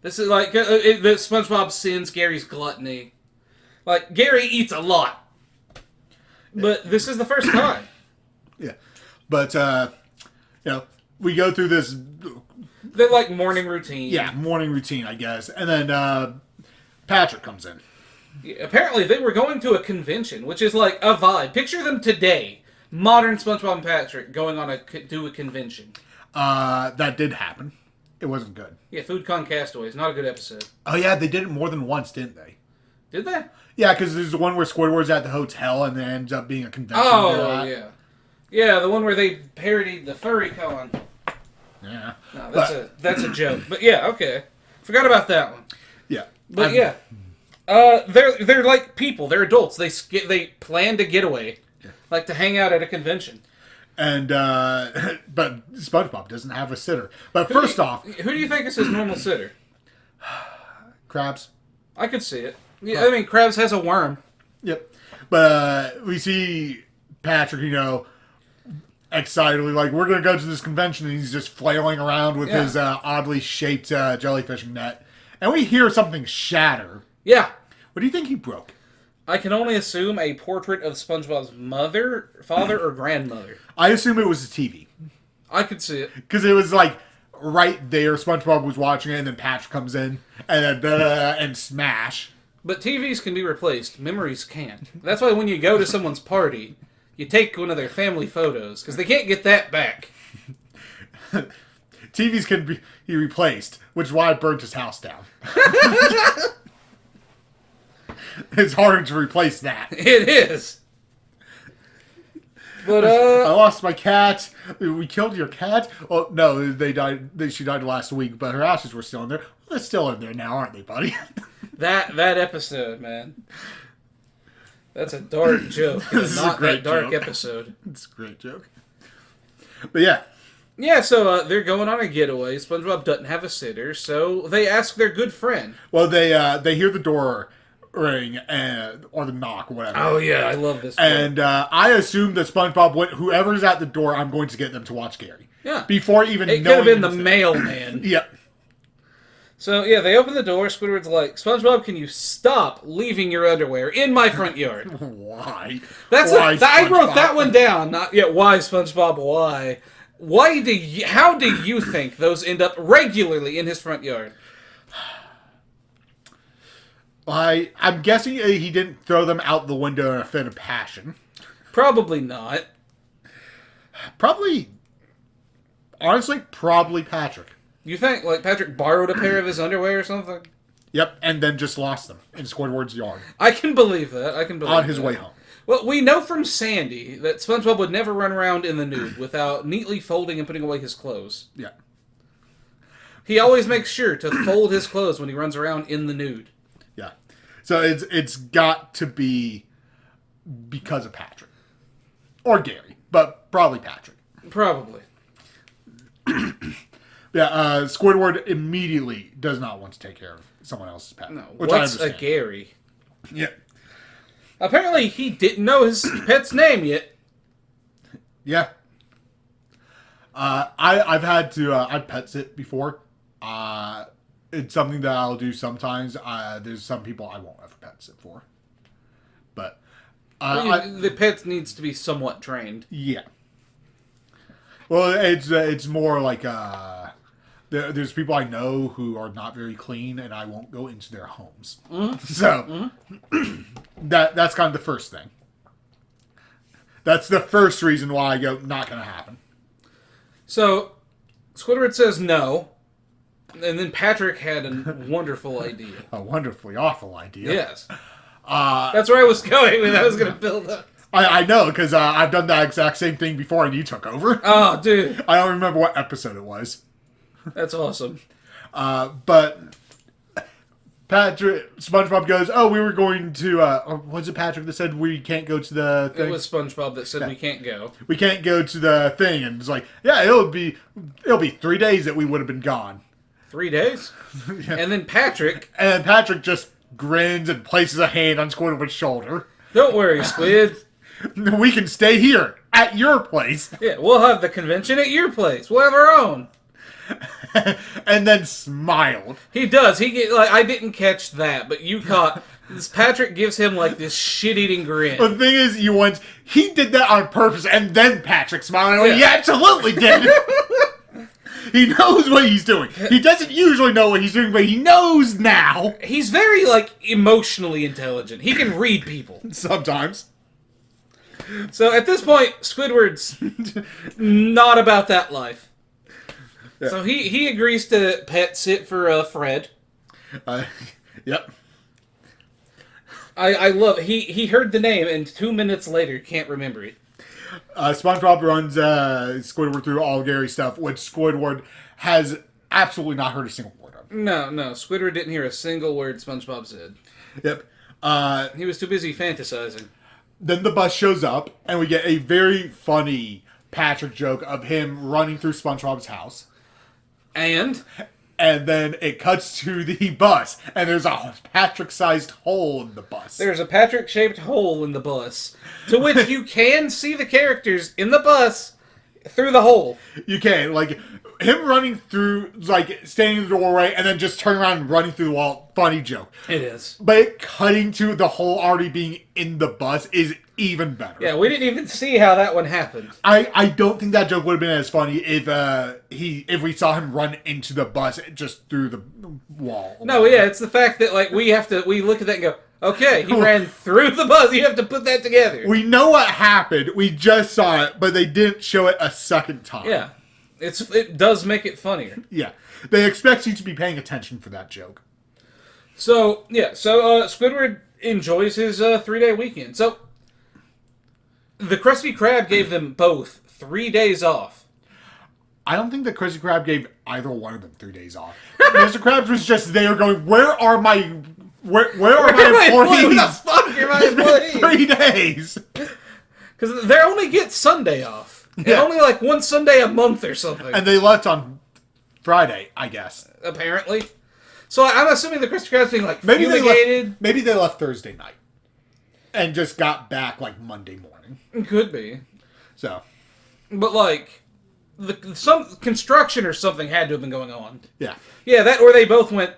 Speaker 1: This is like the SpongeBob sins Gary's gluttony. Like, Gary eats a lot. But this is the first time.
Speaker 2: Yeah. But, we go through this...
Speaker 1: The, like, morning routine.
Speaker 2: Yeah, morning routine, I guess. And then Patrick comes in.
Speaker 1: Yeah, apparently, they were going to a convention, which is like a vibe. Picture them today. Modern SpongeBob and Patrick going on to a convention.
Speaker 2: That did happen. It wasn't good.
Speaker 1: Yeah, Food Con Castaways. Not a good episode.
Speaker 2: Oh, yeah, they did it more than once, didn't they?
Speaker 1: Did they?
Speaker 2: Yeah, because there's the one where Squidward's at the hotel and then ends up being a convention.
Speaker 1: Oh, yeah. Yeah, the one where they parodied the Furry Con.
Speaker 2: Yeah.
Speaker 1: No, that's a joke. But yeah, okay. Forgot about that one.
Speaker 2: Yeah.
Speaker 1: But yeah. They're like people. They're adults. They planned a getaway.
Speaker 2: Yeah.
Speaker 1: Like to hang out at a convention.
Speaker 2: And, but SpongeBob doesn't have a sitter. But first off...
Speaker 1: Who do you think is his normal sitter?
Speaker 2: Krabs.
Speaker 1: I could see it. Yeah, I mean, Krabs has a worm.
Speaker 2: Yep. But we see Patrick, excitedly, like, we're going to go to this convention, and he's just flailing around with his oddly shaped jellyfish net. And we hear something shatter.
Speaker 1: Yeah.
Speaker 2: What do you think he broke?
Speaker 1: I can only assume a portrait of SpongeBob's mother, father, or grandmother.
Speaker 2: I assume it was a TV.
Speaker 1: I could see it.
Speaker 2: Because it was, like, right there. SpongeBob was watching it, and then Patrick comes in, and then, and smash.
Speaker 1: But TVs can be replaced. Memories can't. That's why when you go to someone's party, you take one of their family photos, because they can't get that back.
Speaker 2: TVs can be replaced, which is why I burnt his house down. It's harder to replace that.
Speaker 1: It is. But
Speaker 2: I lost my cat. We killed your cat. Oh no, they died. She died last week, but her ashes were still in there. Well, they're still in there now, aren't they, buddy?
Speaker 1: That episode, man. That's a dark joke.
Speaker 2: This
Speaker 1: Not
Speaker 2: is a great
Speaker 1: that dark
Speaker 2: joke.
Speaker 1: episode.
Speaker 2: It's a great joke. But yeah.
Speaker 1: Yeah, so they're going on a getaway. SpongeBob doesn't have a sitter, so they ask their good friend.
Speaker 2: Well, they hear the door ring or the knock or whatever.
Speaker 1: Oh yeah, I love this.
Speaker 2: And I assumed that SpongeBob went, whoever's at the door, I'm going to get them to watch Gary.
Speaker 1: Yeah.
Speaker 2: Before even
Speaker 1: it
Speaker 2: knowing...
Speaker 1: could have been the mailman.
Speaker 2: Yep.
Speaker 1: So, yeah, they open the door. Squidward's like, SpongeBob, can you stop leaving your underwear in my front yard?
Speaker 2: Why?
Speaker 1: I wrote that one down. Not yet. Why, SpongeBob? Why? How do you think those end up regularly in his front yard?
Speaker 2: I'm guessing he didn't throw them out the window in a fit of passion.
Speaker 1: Probably not.
Speaker 2: Honestly, probably Patrick.
Speaker 1: You think, like, Patrick borrowed a pair of his underwear or something?
Speaker 2: Yep, and then just lost them in Squidward's yard.
Speaker 1: I can believe that.
Speaker 2: On his way home.
Speaker 1: Well, we know from Sandy that SpongeBob would never run around in the nude without neatly folding and putting away his clothes.
Speaker 2: Yeah.
Speaker 1: He always makes sure to fold his clothes when he runs around in the nude.
Speaker 2: Yeah. So it's got to be because of Patrick. Or Gary, but probably Patrick.
Speaker 1: Probably.
Speaker 2: Yeah, Squidward immediately does not want to take care of someone else's pet.
Speaker 1: No,
Speaker 2: which I
Speaker 1: what's a
Speaker 2: understand.
Speaker 1: Gary?
Speaker 2: Yeah.
Speaker 1: Apparently, he didn't know his pet's name yet.
Speaker 2: Yeah. I've had to I've pet sit before. It's something that I'll do sometimes. There's some people I won't ever pet sit for. But
Speaker 1: the pet needs to be somewhat trained.
Speaker 2: Yeah. Well, it's more like there's people I know who are not very clean, and I won't go into their homes. Mm-hmm. So that's kind of the first thing. That's the first reason why I go, not going to happen. So
Speaker 1: Squidward says no, and then Patrick had a wonderful idea.
Speaker 2: A wonderfully awful idea.
Speaker 1: Yes. That's where I was going with. I was going to build up.
Speaker 2: I know, because I've done that exact same thing before and you took over.
Speaker 1: Oh, dude.
Speaker 2: I don't remember what episode it was.
Speaker 1: That's awesome.
Speaker 2: But SpongeBob goes, oh, we were going to, or was it Patrick that said we can't go to the thing?
Speaker 1: It was SpongeBob that said we can't go.
Speaker 2: We can't go to the thing. And it's like, yeah, it'll be 3 days that we would have been gone.
Speaker 1: 3 days? Yeah. And then Patrick
Speaker 2: just grins and places a hand on Squidward's shoulder.
Speaker 1: Don't worry, Squid.
Speaker 2: We can stay here at your place.
Speaker 1: Yeah, we'll have the convention at your place. We'll have our own.
Speaker 2: And then smiled.
Speaker 1: He does. I didn't catch that, but you caught. Patrick gives him like this shit-eating grin.
Speaker 2: The thing is, he did that on purpose, and then Patrick smiled. And he absolutely did. He knows what he's doing. He doesn't usually know what he's doing, but he knows now.
Speaker 1: He's very emotionally intelligent. He can read people
Speaker 2: Sometimes.
Speaker 1: So at this point, Squidward's not about that life. Yeah. So he agrees to pet sit for Fred.
Speaker 2: Yep.
Speaker 1: I love it. He heard the name and 2 minutes later can't remember it.
Speaker 2: SpongeBob runs Squidward through all Gary's stuff, which Squidward has absolutely not heard a single word of.
Speaker 1: No. Squidward didn't hear a single word SpongeBob said.
Speaker 2: Yep.
Speaker 1: He was too busy fantasizing.
Speaker 2: Then the bus shows up, and we get a very funny Patrick joke of him running through SpongeBob's house.
Speaker 1: And
Speaker 2: then it cuts to the bus, and there's a Patrick-sized hole in the bus.
Speaker 1: There's a Patrick-shaped hole in the bus, to which you can see the characters in the bus through the hole.
Speaker 2: You can. Him running through, standing in the doorway, and then just turning around and running through the wall. Funny joke.
Speaker 1: It is.
Speaker 2: But it cutting to the hole already being in the bus is even better.
Speaker 1: Yeah, we didn't even see how that one happened.
Speaker 2: I don't think that joke would have been as funny if we saw him run into the bus just through the wall.
Speaker 1: No, yeah, it's the fact that we look at that and go, okay, he ran through the bus. You have to put that together.
Speaker 2: We know what happened. We just saw it, but they didn't show it a second time.
Speaker 1: Yeah. It does make it funnier.
Speaker 2: Yeah. They expect you to be paying attention for that joke.
Speaker 1: So Squidward enjoys his 3-day weekend. So the Krusty Krab gave them both 3 days off.
Speaker 2: I don't think the Krusty Krab gave either one of them 3 days off. Mr. Krabs was just there going, where are my employees?
Speaker 1: Who the fuck are my employees?
Speaker 2: 3 days.
Speaker 1: Because they only get Sunday off. Yeah. And only one Sunday a month or something.
Speaker 2: And they left on Friday, I guess.
Speaker 1: Apparently. So I'm assuming the Krusty Krabs being like
Speaker 2: Maybe
Speaker 1: fumigated.
Speaker 2: maybe they left Thursday night and just got back like Monday morning.
Speaker 1: It could be.
Speaker 2: So,
Speaker 1: But like, some construction or something had to have been going on.
Speaker 2: yeah.
Speaker 1: Yeah, that or they both went.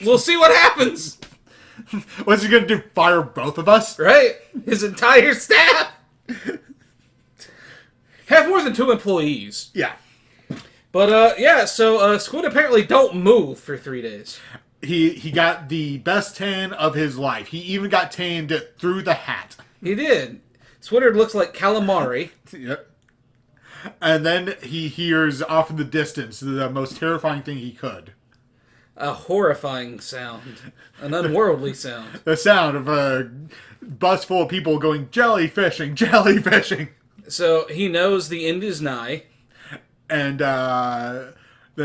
Speaker 1: We'll see what happens.
Speaker 2: What's he gonna do? Fire both of us?
Speaker 1: Right? His entire staff. Have more than 2 employees.
Speaker 2: Yeah.
Speaker 1: But, yeah, so Squid apparently don't move for 3 days.
Speaker 2: He got the best tan of his life. He even got tanned through the hat.
Speaker 1: He did. Squidward looks like calamari.
Speaker 2: Yep. And then he hears off in the distance the most terrifying thing he could.
Speaker 1: A horrifying sound. An unworldly sound.
Speaker 2: The sound of a bus full of people going jellyfishing, jellyfishing.
Speaker 1: So he knows the end is nigh.
Speaker 2: And then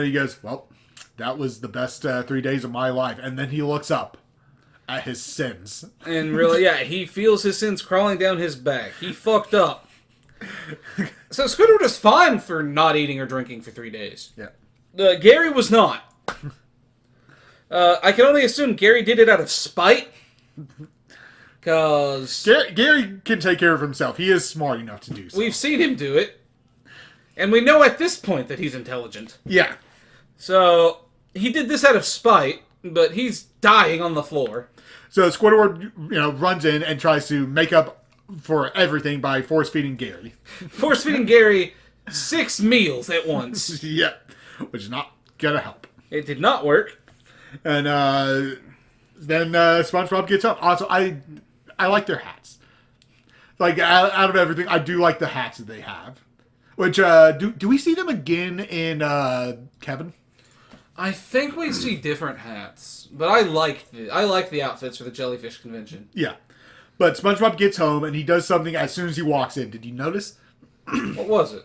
Speaker 2: he goes, well, that was the best 3 days of my life. And then he looks up at his sins.
Speaker 1: And really, yeah, he feels his sins crawling down his back. He fucked up. So Squidward was fine for not eating or drinking for 3 days.
Speaker 2: Yeah.
Speaker 1: Gary was not. I can only assume Gary did it out of spite. Because
Speaker 2: Gary can take care of himself. He is smart enough to do so.
Speaker 1: we've seen him do it. And we know at this point that he's intelligent.
Speaker 2: Yeah.
Speaker 1: So he did this out of spite, but he's dying on the floor.
Speaker 2: So Squidward, runs in and tries to make up for everything by force feeding Gary.
Speaker 1: Force feeding Gary 6 meals at once.
Speaker 2: Yeah. Which is not gonna help.
Speaker 1: It did not work.
Speaker 2: And then SpongeBob gets up. Also, I like their hats. Like, out of everything, I do like the hats that they have. Which, do we see them again in Kevin?
Speaker 1: I think we see different hats, but I like the outfits for the Jellyfish Convention.
Speaker 2: Yeah. But SpongeBob gets home, and he does something as soon as he walks in. Did you notice?
Speaker 1: What was it?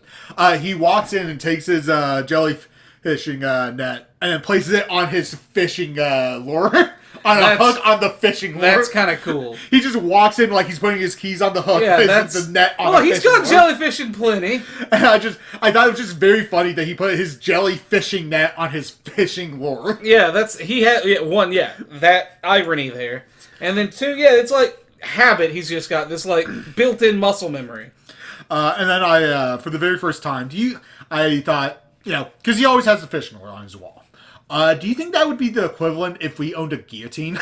Speaker 2: He walks in and takes his jellyfishing net and then places it on his fishing lure. On a hook on the fishing lure.
Speaker 1: That's kind of cool.
Speaker 2: He just walks in like he's putting his keys on the hook.
Speaker 1: Yeah,
Speaker 2: that's the net on
Speaker 1: well,
Speaker 2: the
Speaker 1: he's
Speaker 2: fishing
Speaker 1: got
Speaker 2: lure.
Speaker 1: jellyfish in plenty.
Speaker 2: And I thought it was just very funny that he put his jellyfishing net on his fishing lure.
Speaker 1: Yeah, that irony there. And then 2, yeah, it's like habit. He's just got this like built-in muscle memory.
Speaker 2: And then I, for the very first time, I thought, because he always has the fishing lure on his wall. Do you think that would be the equivalent if we owned a guillotine?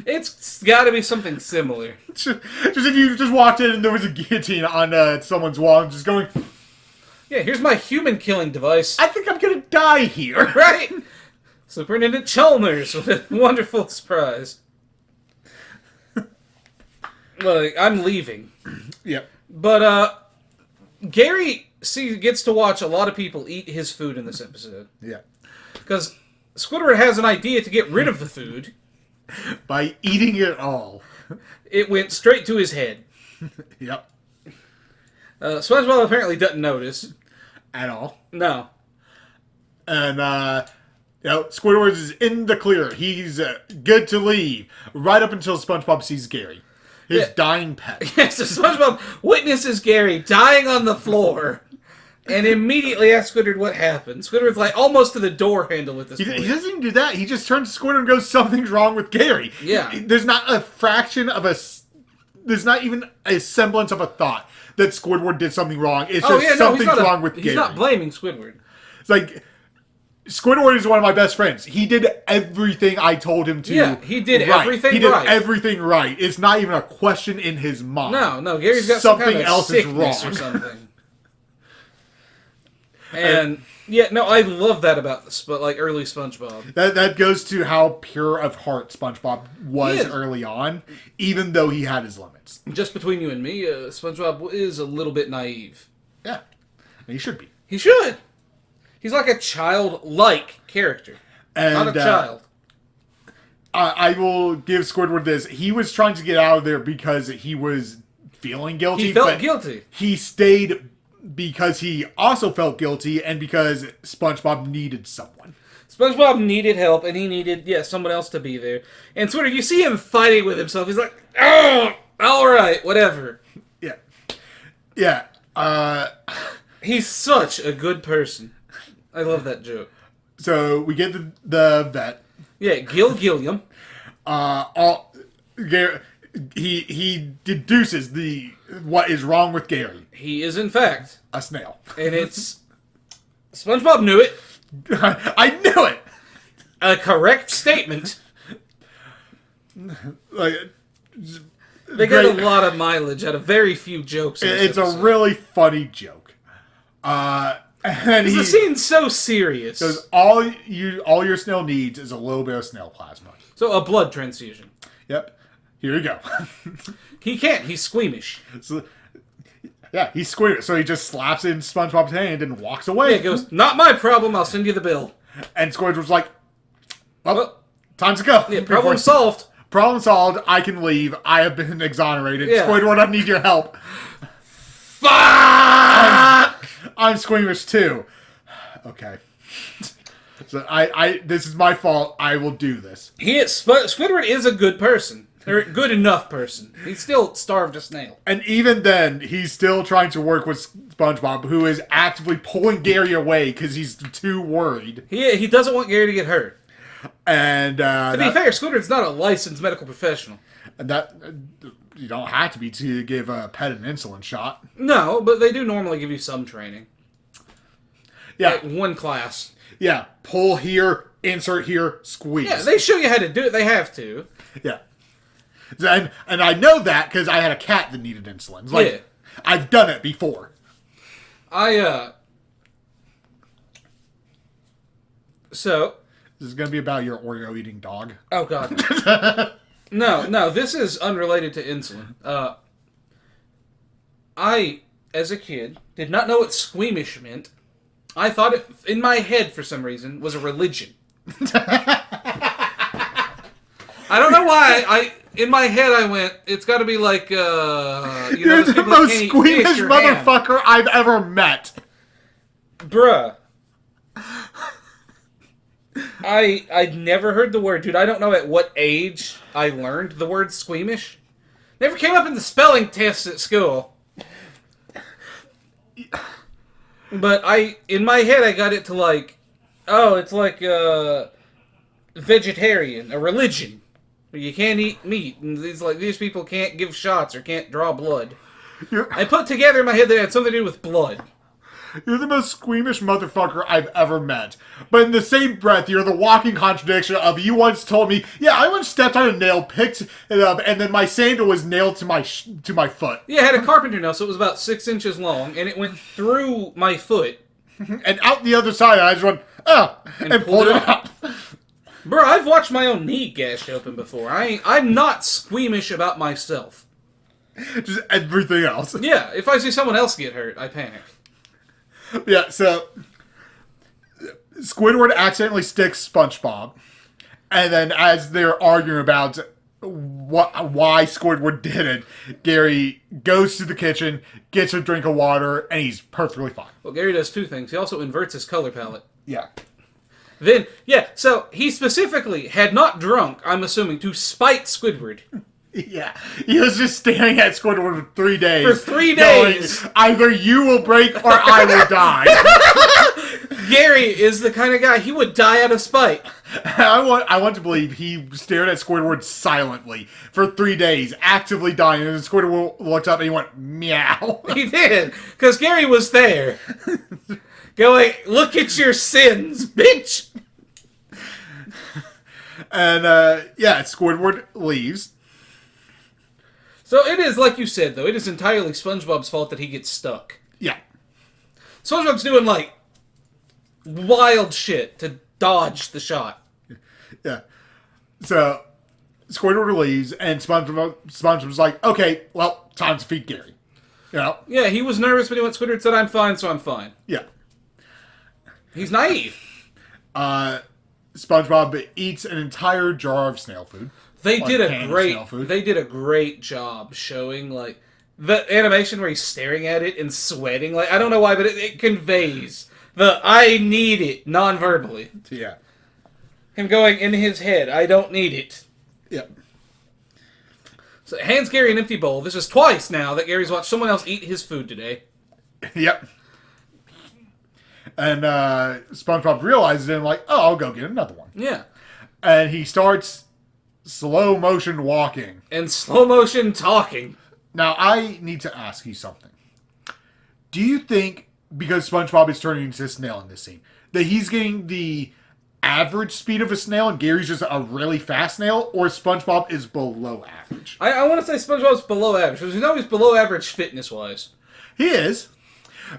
Speaker 1: It's got to be something similar.
Speaker 2: Just if you just walked in and there was a guillotine on someone's wall and just going,
Speaker 1: Yeah, here's my human killing device.
Speaker 2: I think I'm gonna die here.
Speaker 1: Right? Superintendent Chalmers with a wonderful surprise. Well, I'm leaving.
Speaker 2: Yep.
Speaker 1: But, Gary gets to watch a lot of people eat his food in this episode.
Speaker 2: Yeah.
Speaker 1: Because Squidward has an idea to get rid of the food.
Speaker 2: By eating it all.
Speaker 1: It went straight to his head.
Speaker 2: Yep.
Speaker 1: SpongeBob apparently doesn't notice.
Speaker 2: At all.
Speaker 1: No.
Speaker 2: And, Squidward is in the clear. He's good to leave. Right up until SpongeBob sees Gary. His dying pet.
Speaker 1: Yeah, so SpongeBob witnesses Gary dying on the floor. And immediately asks Squidward what happened. Squidward's like almost to the door handle at this point.
Speaker 2: He doesn't even do that. He just turns to Squidward and goes, something's wrong with Gary.
Speaker 1: Yeah.
Speaker 2: There's not a fraction of there's not even a semblance of a thought that Squidward did something wrong. It's just something's wrong with Gary.
Speaker 1: He's not blaming Squidward.
Speaker 2: It's like, Squidward is one of my best friends. He did everything I told him to.
Speaker 1: Yeah, he did
Speaker 2: right.
Speaker 1: everything right.
Speaker 2: He did everything right. It's not even a question in his mind.
Speaker 1: No, Gary's got something some kind of
Speaker 2: else
Speaker 1: sickness
Speaker 2: is wrong.
Speaker 1: or something. And yeah, no, I love that about early SpongeBob.
Speaker 2: That goes to how pure of heart SpongeBob was early on, even though he had his limits.
Speaker 1: Just between you and me, SpongeBob is a little bit naive.
Speaker 2: Yeah, and he should be.
Speaker 1: He should. He's like a childlike character, not a child.
Speaker 2: I will give Squidward this. He was trying to get out of there because he was feeling guilty.
Speaker 1: He felt guilty.
Speaker 2: He stayed because he also felt guilty and because SpongeBob needed someone.
Speaker 1: SpongeBob needed help, and he needed, someone else to be there. And Twitter, you see him fighting with himself. He's like, oh, all right, whatever.
Speaker 2: Yeah. Yeah.
Speaker 1: He's such a good person. I love that joke.
Speaker 2: So we get the vet,
Speaker 1: Yeah, Gilliam.
Speaker 2: He deduces what is wrong with Gary.
Speaker 1: He is, in fact,
Speaker 2: A snail.
Speaker 1: and it's SpongeBob knew it.
Speaker 2: I knew it!
Speaker 1: A correct statement.
Speaker 2: Like,
Speaker 1: They got a lot of mileage out of very few jokes.
Speaker 2: It's a really funny joke. And
Speaker 1: the scene's so serious.
Speaker 2: Because all your snail needs is a little bit of snail plasma.
Speaker 1: So a blood transfusion.
Speaker 2: Yep. Here you go.
Speaker 1: He can't. He's squeamish.
Speaker 2: So, yeah, he's squeamish. So he just slaps it in SpongeBob's hand and walks away.
Speaker 1: Yeah, he goes, not my problem. I'll send you the bill.
Speaker 2: And Squidward's like, well, time to go.
Speaker 1: Yeah, problem solved.
Speaker 2: Problem solved. I can leave. I have been exonerated. Yeah. Squidward, I need your help.
Speaker 1: Fuck!
Speaker 2: I'm squeamish too. Okay. So this is my fault. I will do this.
Speaker 1: Squidward is a good person. Or good enough person. He's still starved a snail.
Speaker 2: And even then, he's still trying to work with SpongeBob, who is actively pulling Gary away because he's too worried.
Speaker 1: He doesn't want Gary to get hurt.
Speaker 2: And
Speaker 1: to be fair, Squidward's not a licensed medical professional.
Speaker 2: That you don't have to be to give a pet an insulin shot.
Speaker 1: No, but they do normally give you some training.
Speaker 2: Yeah,
Speaker 1: like one class.
Speaker 2: Yeah, pull here, insert here, squeeze.
Speaker 1: Yeah, they show you how to do it. They have to.
Speaker 2: Yeah. And I know that because I had a cat that needed insulin. It's like, yeah. I've done it before.
Speaker 1: So...
Speaker 2: This is going to be about your Oreo eating dog.
Speaker 1: Oh, God. No, this is unrelated to insulin. I, as a kid, did not know what squeamish meant. I thought it, in my head, for some reason, was a religion. I don't know why. In my head, I went, it's got to be like,
Speaker 2: You're the most squeamish motherfucker I've ever met.
Speaker 1: Bruh. I'd never heard the word, dude. I don't know at what age I learned the word squeamish. Never came up in the spelling tests at school. But in my head, I got it to like, oh, it's like vegetarian, a religion. You can't eat meat, and these people can't give shots or can't draw blood. I put together in my head that it had something to do with blood.
Speaker 2: You're the most squeamish motherfucker I've ever met. But in the same breath, you're the walking contradiction of you once told me, yeah, I once stepped on a nail, picked it up, and then my sandal was nailed to my foot.
Speaker 1: Yeah, I had a carpenter nail, so it was about 6 inches long, and it went through my foot.
Speaker 2: And out the other side, I just went, and pulled it out.
Speaker 1: Bro, I've watched my own knee gash open before. I'm not squeamish about myself.
Speaker 2: Just everything else.
Speaker 1: Yeah, if I see someone else get hurt, I panic.
Speaker 2: Yeah, so Squidward accidentally sticks SpongeBob, and then as they're arguing about why Squidward did it, Gary goes to the kitchen, gets a drink of water, and he's perfectly fine.
Speaker 1: Well, Gary does two things. He also inverts his color palette.
Speaker 2: Yeah.
Speaker 1: Then, yeah, so he specifically had not drunk, I'm assuming, to spite Squidward.
Speaker 2: Yeah, he was just staring at Squidward for 3 days.
Speaker 1: For 3 days!
Speaker 2: Going, either you will break or I will die.
Speaker 1: Gary is the kind of guy, he would die out of spite.
Speaker 2: I want to believe he stared at Squidward silently for 3 days, actively dying, and then Squidward looked up and he went, meow.
Speaker 1: He did, because Gary was there. Going, look at your sins, bitch!
Speaker 2: And, yeah, Squidward leaves.
Speaker 1: So it is, like you said, though, it is entirely SpongeBob's fault that he gets stuck.
Speaker 2: Yeah.
Speaker 1: SpongeBob's doing, like, wild shit to dodge the shot.
Speaker 2: Yeah. So, Squidward leaves, and SpongeBob's like, okay, well, time to feed Gary. You know?
Speaker 1: Yeah, he was nervous when he went. Squidward said, I'm fine, so I'm fine.
Speaker 2: Yeah.
Speaker 1: He's naive.
Speaker 2: SpongeBob eats an entire jar of snail food.
Speaker 1: They did a great job showing, like, the animation where he's staring at it and sweating. Like, I don't know why, but it conveys the I need it non-verbally.
Speaker 2: Yeah.
Speaker 1: Him going in his head, I don't need it.
Speaker 2: Yep.
Speaker 1: So hands Gary an empty bowl. This is twice now that Gary's watched someone else eat his food today.
Speaker 2: Yep. And SpongeBob realizes it and like, oh, I'll go get another one.
Speaker 1: Yeah.
Speaker 2: And he starts slow motion walking.
Speaker 1: And slow motion talking.
Speaker 2: Now, I need to ask you something. Do you think, because SpongeBob is turning into a snail in this scene, that he's getting the average speed of a snail and Gary's just a really fast snail, or SpongeBob is below average?
Speaker 1: I want to say SpongeBob's below average, because we know he's below average fitness-wise.
Speaker 2: He is.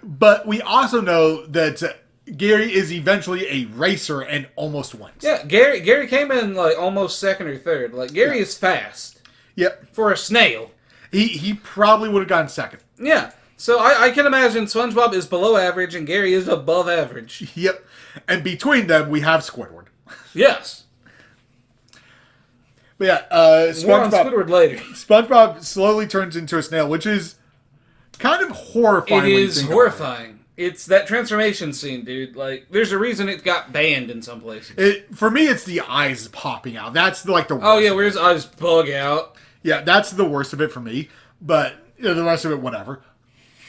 Speaker 2: But we also know that Gary is eventually a racer and almost wins.
Speaker 1: Yeah, Gary came in like almost second or third. Like, Gary is fast.
Speaker 2: Yep.
Speaker 1: For a snail.
Speaker 2: He probably would have gotten second.
Speaker 1: Yeah. So I can imagine SpongeBob is below average and Gary is above average.
Speaker 2: Yep. And between them, we have Squidward.
Speaker 1: Yes.
Speaker 2: But yeah,
Speaker 1: More on Squidward later.
Speaker 2: SpongeBob slowly turns into a snail, which is kind of horrifying.
Speaker 1: It is horrifying. It's that transformation scene, dude. Like, there's a reason it got banned in some places.
Speaker 2: For me, it's the eyes popping out. That's like the worst.
Speaker 1: Oh yeah, where his eyes bug out.
Speaker 2: Yeah, that's the worst of it for me. But the rest of it, whatever.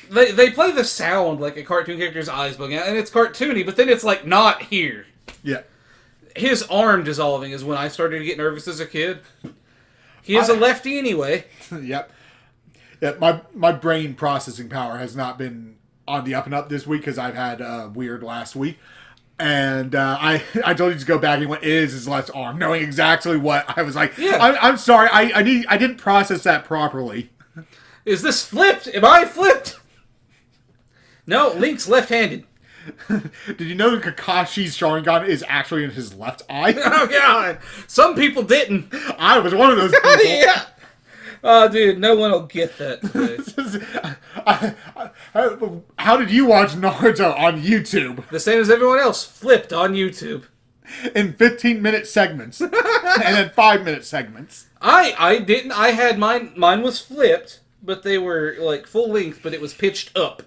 Speaker 1: They play the sound like a cartoon character's eyes bugging out, and it's cartoony, but then it's like not here.
Speaker 2: Yeah.
Speaker 1: His arm dissolving is when I started to get nervous as a kid. He is a lefty anyway.
Speaker 2: Yep. Yeah, my brain processing power has not been on the up and up this week because I've had weird last week. And I told you to go back and went, it is his left arm, knowing exactly what I was like.
Speaker 1: Yeah.
Speaker 2: I'm sorry, I didn't process that properly.
Speaker 1: Is this flipped? Am I flipped? No, Link's left-handed.
Speaker 2: Did you know Kakashi's Sharingan is actually in his left eye?
Speaker 1: Oh, God. Some people didn't.
Speaker 2: I was one of those people.
Speaker 1: Yeah. Oh, dude, no one will get that today.
Speaker 2: How did you watch Naruto on YouTube?
Speaker 1: The same as everyone else, flipped on YouTube.
Speaker 2: In 15-minute segments. And then 5-minute segments.
Speaker 1: I didn't. I had mine was flipped, but they were like full length, but it was pitched up.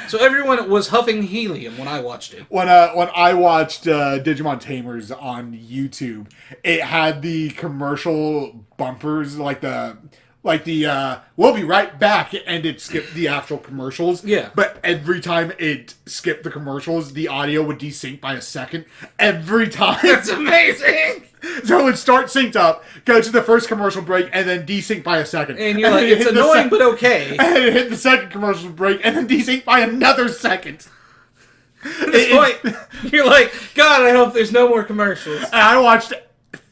Speaker 1: So everyone was huffing helium when I watched it.
Speaker 2: When I watched Digimon Tamers on YouTube, it had the commercial bumpers, like the we'll be right back, and it skipped the actual commercials.
Speaker 1: Yeah.
Speaker 2: But every time it skipped the commercials, the audio would desync by a second. Every time.
Speaker 1: That's amazing!
Speaker 2: So it would start synced up, go to the first commercial break, and then desync by a second.
Speaker 1: And you're like, it's annoying, but okay.
Speaker 2: And it hit the second commercial break, and then desync by another second.
Speaker 1: At this point, you're like, God, I hope there's no more commercials.
Speaker 2: And I watched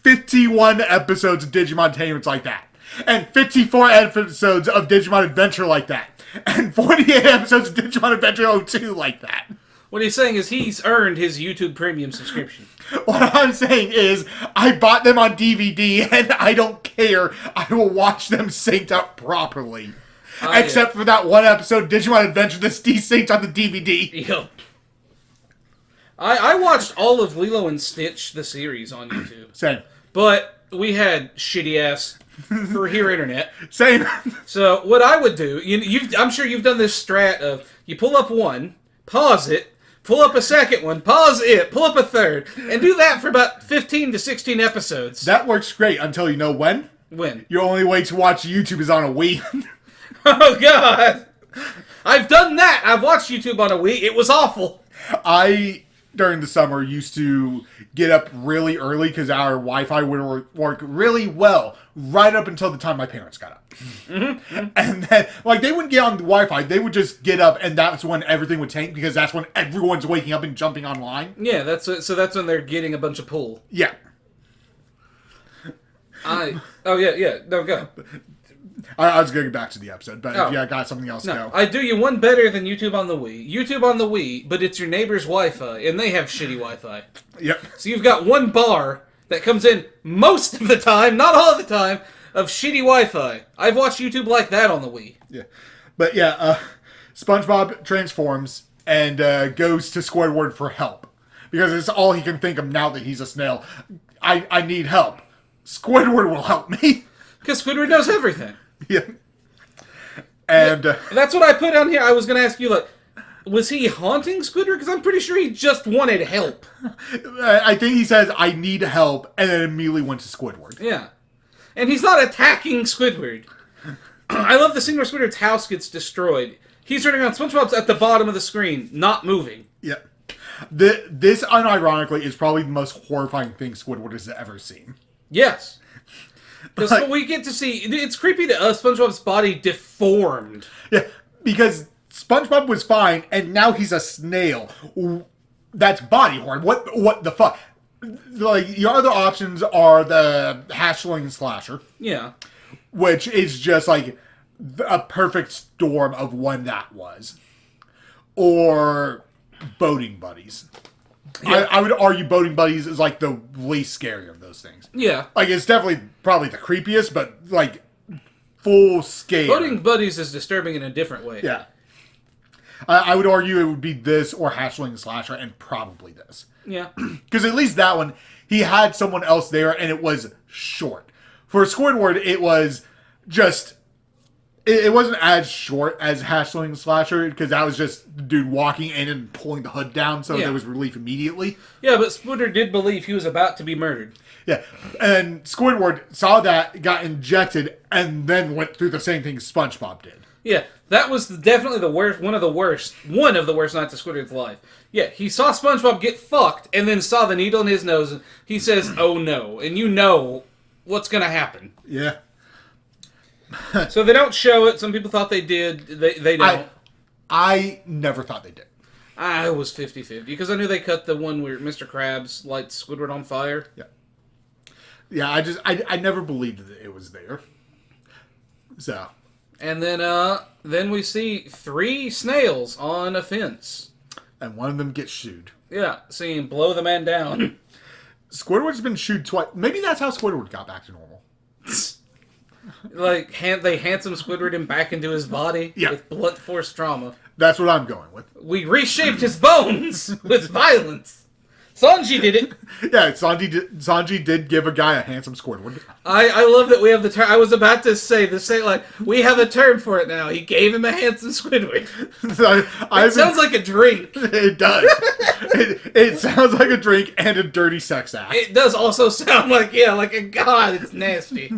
Speaker 2: 51 episodes of Digimon Tamers like that. And 54 episodes of Digimon Adventure like that. And 48 episodes of Digimon Adventure 02 like that.
Speaker 1: What he's saying is he's earned his YouTube Premium subscription.
Speaker 2: What I'm saying is, I bought them on DVD, and I don't care. I will watch them synced up properly. Except for that one episode, Digimon Adventure, that's desynced on the DVD.
Speaker 1: Yep. I watched all of Lilo and Stitch, the series, on YouTube.
Speaker 2: Same.
Speaker 1: But we had shitty-ass for here internet.
Speaker 2: Same.
Speaker 1: So what I would do, I'm sure you've done this strat of, you pull up one, pause it, pull up a second one, pause it, pull up a third, and do that for about 15 to 16 episodes.
Speaker 2: That works great until you know when.
Speaker 1: When?
Speaker 2: Your only way to watch YouTube is on a Wii.
Speaker 1: Oh, God. I've done that. I've watched YouTube on a Wii. It was awful.
Speaker 2: I, during the summer, used to get up really early because our Wi-Fi would work really well right up until the time my parents got up. Mm-hmm. And then, like, they wouldn't get on the Wi-Fi. They would just get up, and that's when everything would tank because that's when everyone's waking up and jumping online.
Speaker 1: Yeah, that's when they're getting a bunch of pull.
Speaker 2: Yeah.
Speaker 1: No, go.
Speaker 2: I was going to get back to the episode, but if you got something else, go.
Speaker 1: I do you one better than YouTube on the Wii. YouTube on the Wii, but it's your neighbor's Wi-Fi, and they have shitty Wi-Fi.
Speaker 2: Yep.
Speaker 1: So you've got one bar that comes in most of the time, not all the time, of shitty Wi-Fi. I've watched YouTube like that on the Wii.
Speaker 2: Yeah. But yeah, SpongeBob transforms and goes to Squidward for help. Because it's all he can think of now that he's a snail. I need help. Squidward will help me.
Speaker 1: Because Squidward knows everything.
Speaker 2: Yeah. And
Speaker 1: that's what I put on here. I was going to ask you, like, was he haunting Squidward? Because I'm pretty sure he just wanted help.
Speaker 2: I think he says, I need help, and then immediately went to Squidward.
Speaker 1: Yeah. And he's not attacking Squidward. I love the scene where Squidward's house gets destroyed. He's turning around. SpongeBob's at the bottom of the screen, not moving.
Speaker 2: Yep. This, unironically, is probably the most horrifying thing Squidward has ever seen.
Speaker 1: Yes. Because we get to see, it's creepy to us, SpongeBob's body deformed.
Speaker 2: Yeah, because SpongeBob was fine, and now he's a snail. That's body horror. What the fuck? Like, your other options are the Hatchling Slasher.
Speaker 1: Yeah.
Speaker 2: Which is just like a perfect storm of when that was. Or Boating Buddies. Yeah. I would argue Boating Buddies is like the least scary of those things.
Speaker 1: Yeah.
Speaker 2: Like, it's definitely probably the creepiest, but like full scale.
Speaker 1: Boating Buddies is disturbing in a different way.
Speaker 2: Yeah. I would argue it would be this or Hatchling Slasher, and probably this.
Speaker 1: Yeah.
Speaker 2: Because at least that one, he had someone else there, and it was short. For Squidward, it was just... It wasn't as short as Hatchling Slasher, because that was just the dude walking in and pulling the hood down, so there was relief immediately.
Speaker 1: Yeah, but Squidward did believe he was about to be murdered.
Speaker 2: Yeah, and Squidward saw that, got injected, and then went through the same thing SpongeBob did.
Speaker 1: Yeah, that was definitely the worst, one of the worst nights of Squidward's life. Yeah, he saw SpongeBob get fucked, and then saw the needle in his nose, and he says, "Oh no," and you know what's gonna happen.
Speaker 2: Yeah.
Speaker 1: So they don't show it. Some people thought they did. They don't.
Speaker 2: I never thought they did.
Speaker 1: I was 50-50, because I knew they cut the one where Mr. Krabs lights Squidward on fire.
Speaker 2: Yeah. Yeah, I never believed that it was there. So...
Speaker 1: And then we see 3 snails on a fence.
Speaker 2: And one of them gets shooed.
Speaker 1: Yeah, seeing blow the man down.
Speaker 2: Squidward's been shooed twice. Maybe that's how Squidward got back to normal.
Speaker 1: Like, they handsome Squidward him back into his body with blunt force trauma.
Speaker 2: That's what I'm going with.
Speaker 1: We reshaped his bones with violence. Sanji did it.
Speaker 2: Yeah, Sanji did give a guy a handsome Squidward.
Speaker 1: I love that we have the term. I was about to say, like, we have a term for it now. He gave him a handsome Squidward. It sounds like a drink.
Speaker 2: It does. It sounds like a drink and a dirty sex act.
Speaker 1: It does also sound like, like a god. It's nasty.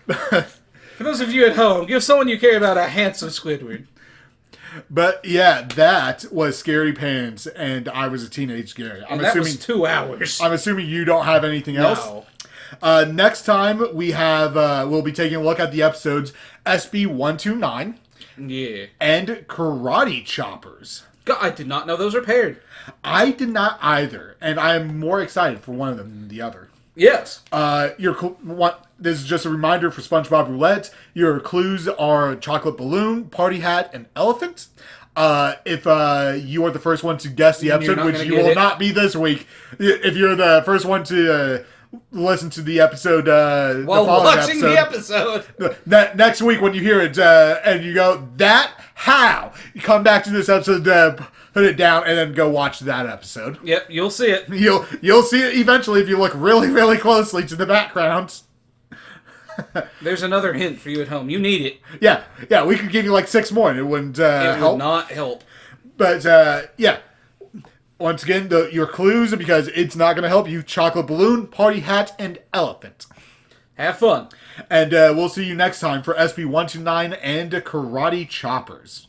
Speaker 1: For those of you at home, give someone you care about a handsome Squidward.
Speaker 2: But yeah, that was Scaredy Pants, and I was a teenage Gary.
Speaker 1: That was 2 hours.
Speaker 2: I'm assuming you don't have anything else. No. Next time we have, we'll be taking a look at the episodes SB 129.
Speaker 1: Yeah.
Speaker 2: And Karate Choppers.
Speaker 1: God, I did not know those were paired.
Speaker 2: I did not either, and I am more excited for one of them than the other.
Speaker 1: Yes.
Speaker 2: This is just a reminder for SpongeBob Roulette. Your clues are chocolate balloon, party hat, and elephant. If you are the first one to guess the episode, which you will not be this week, if you're the first one to listen to the episode
Speaker 1: while watching the episode,
Speaker 2: next week when you hear it and you go, "That how?" You come back to this episode. Put it down and then go watch that episode.
Speaker 1: Yep, you'll see it.
Speaker 2: You'll see it eventually if you look really, really closely to the backgrounds.
Speaker 1: There's another hint for you at home. You need it.
Speaker 2: Yeah, we could give you like 6 more and it wouldn't help.
Speaker 1: It would not help.
Speaker 2: But, yeah. Once again, your clues, because it's not going to help you, chocolate balloon, party hat, and elephant.
Speaker 1: Have fun.
Speaker 2: And we'll see you next time for SB 129 and Karate Choppers.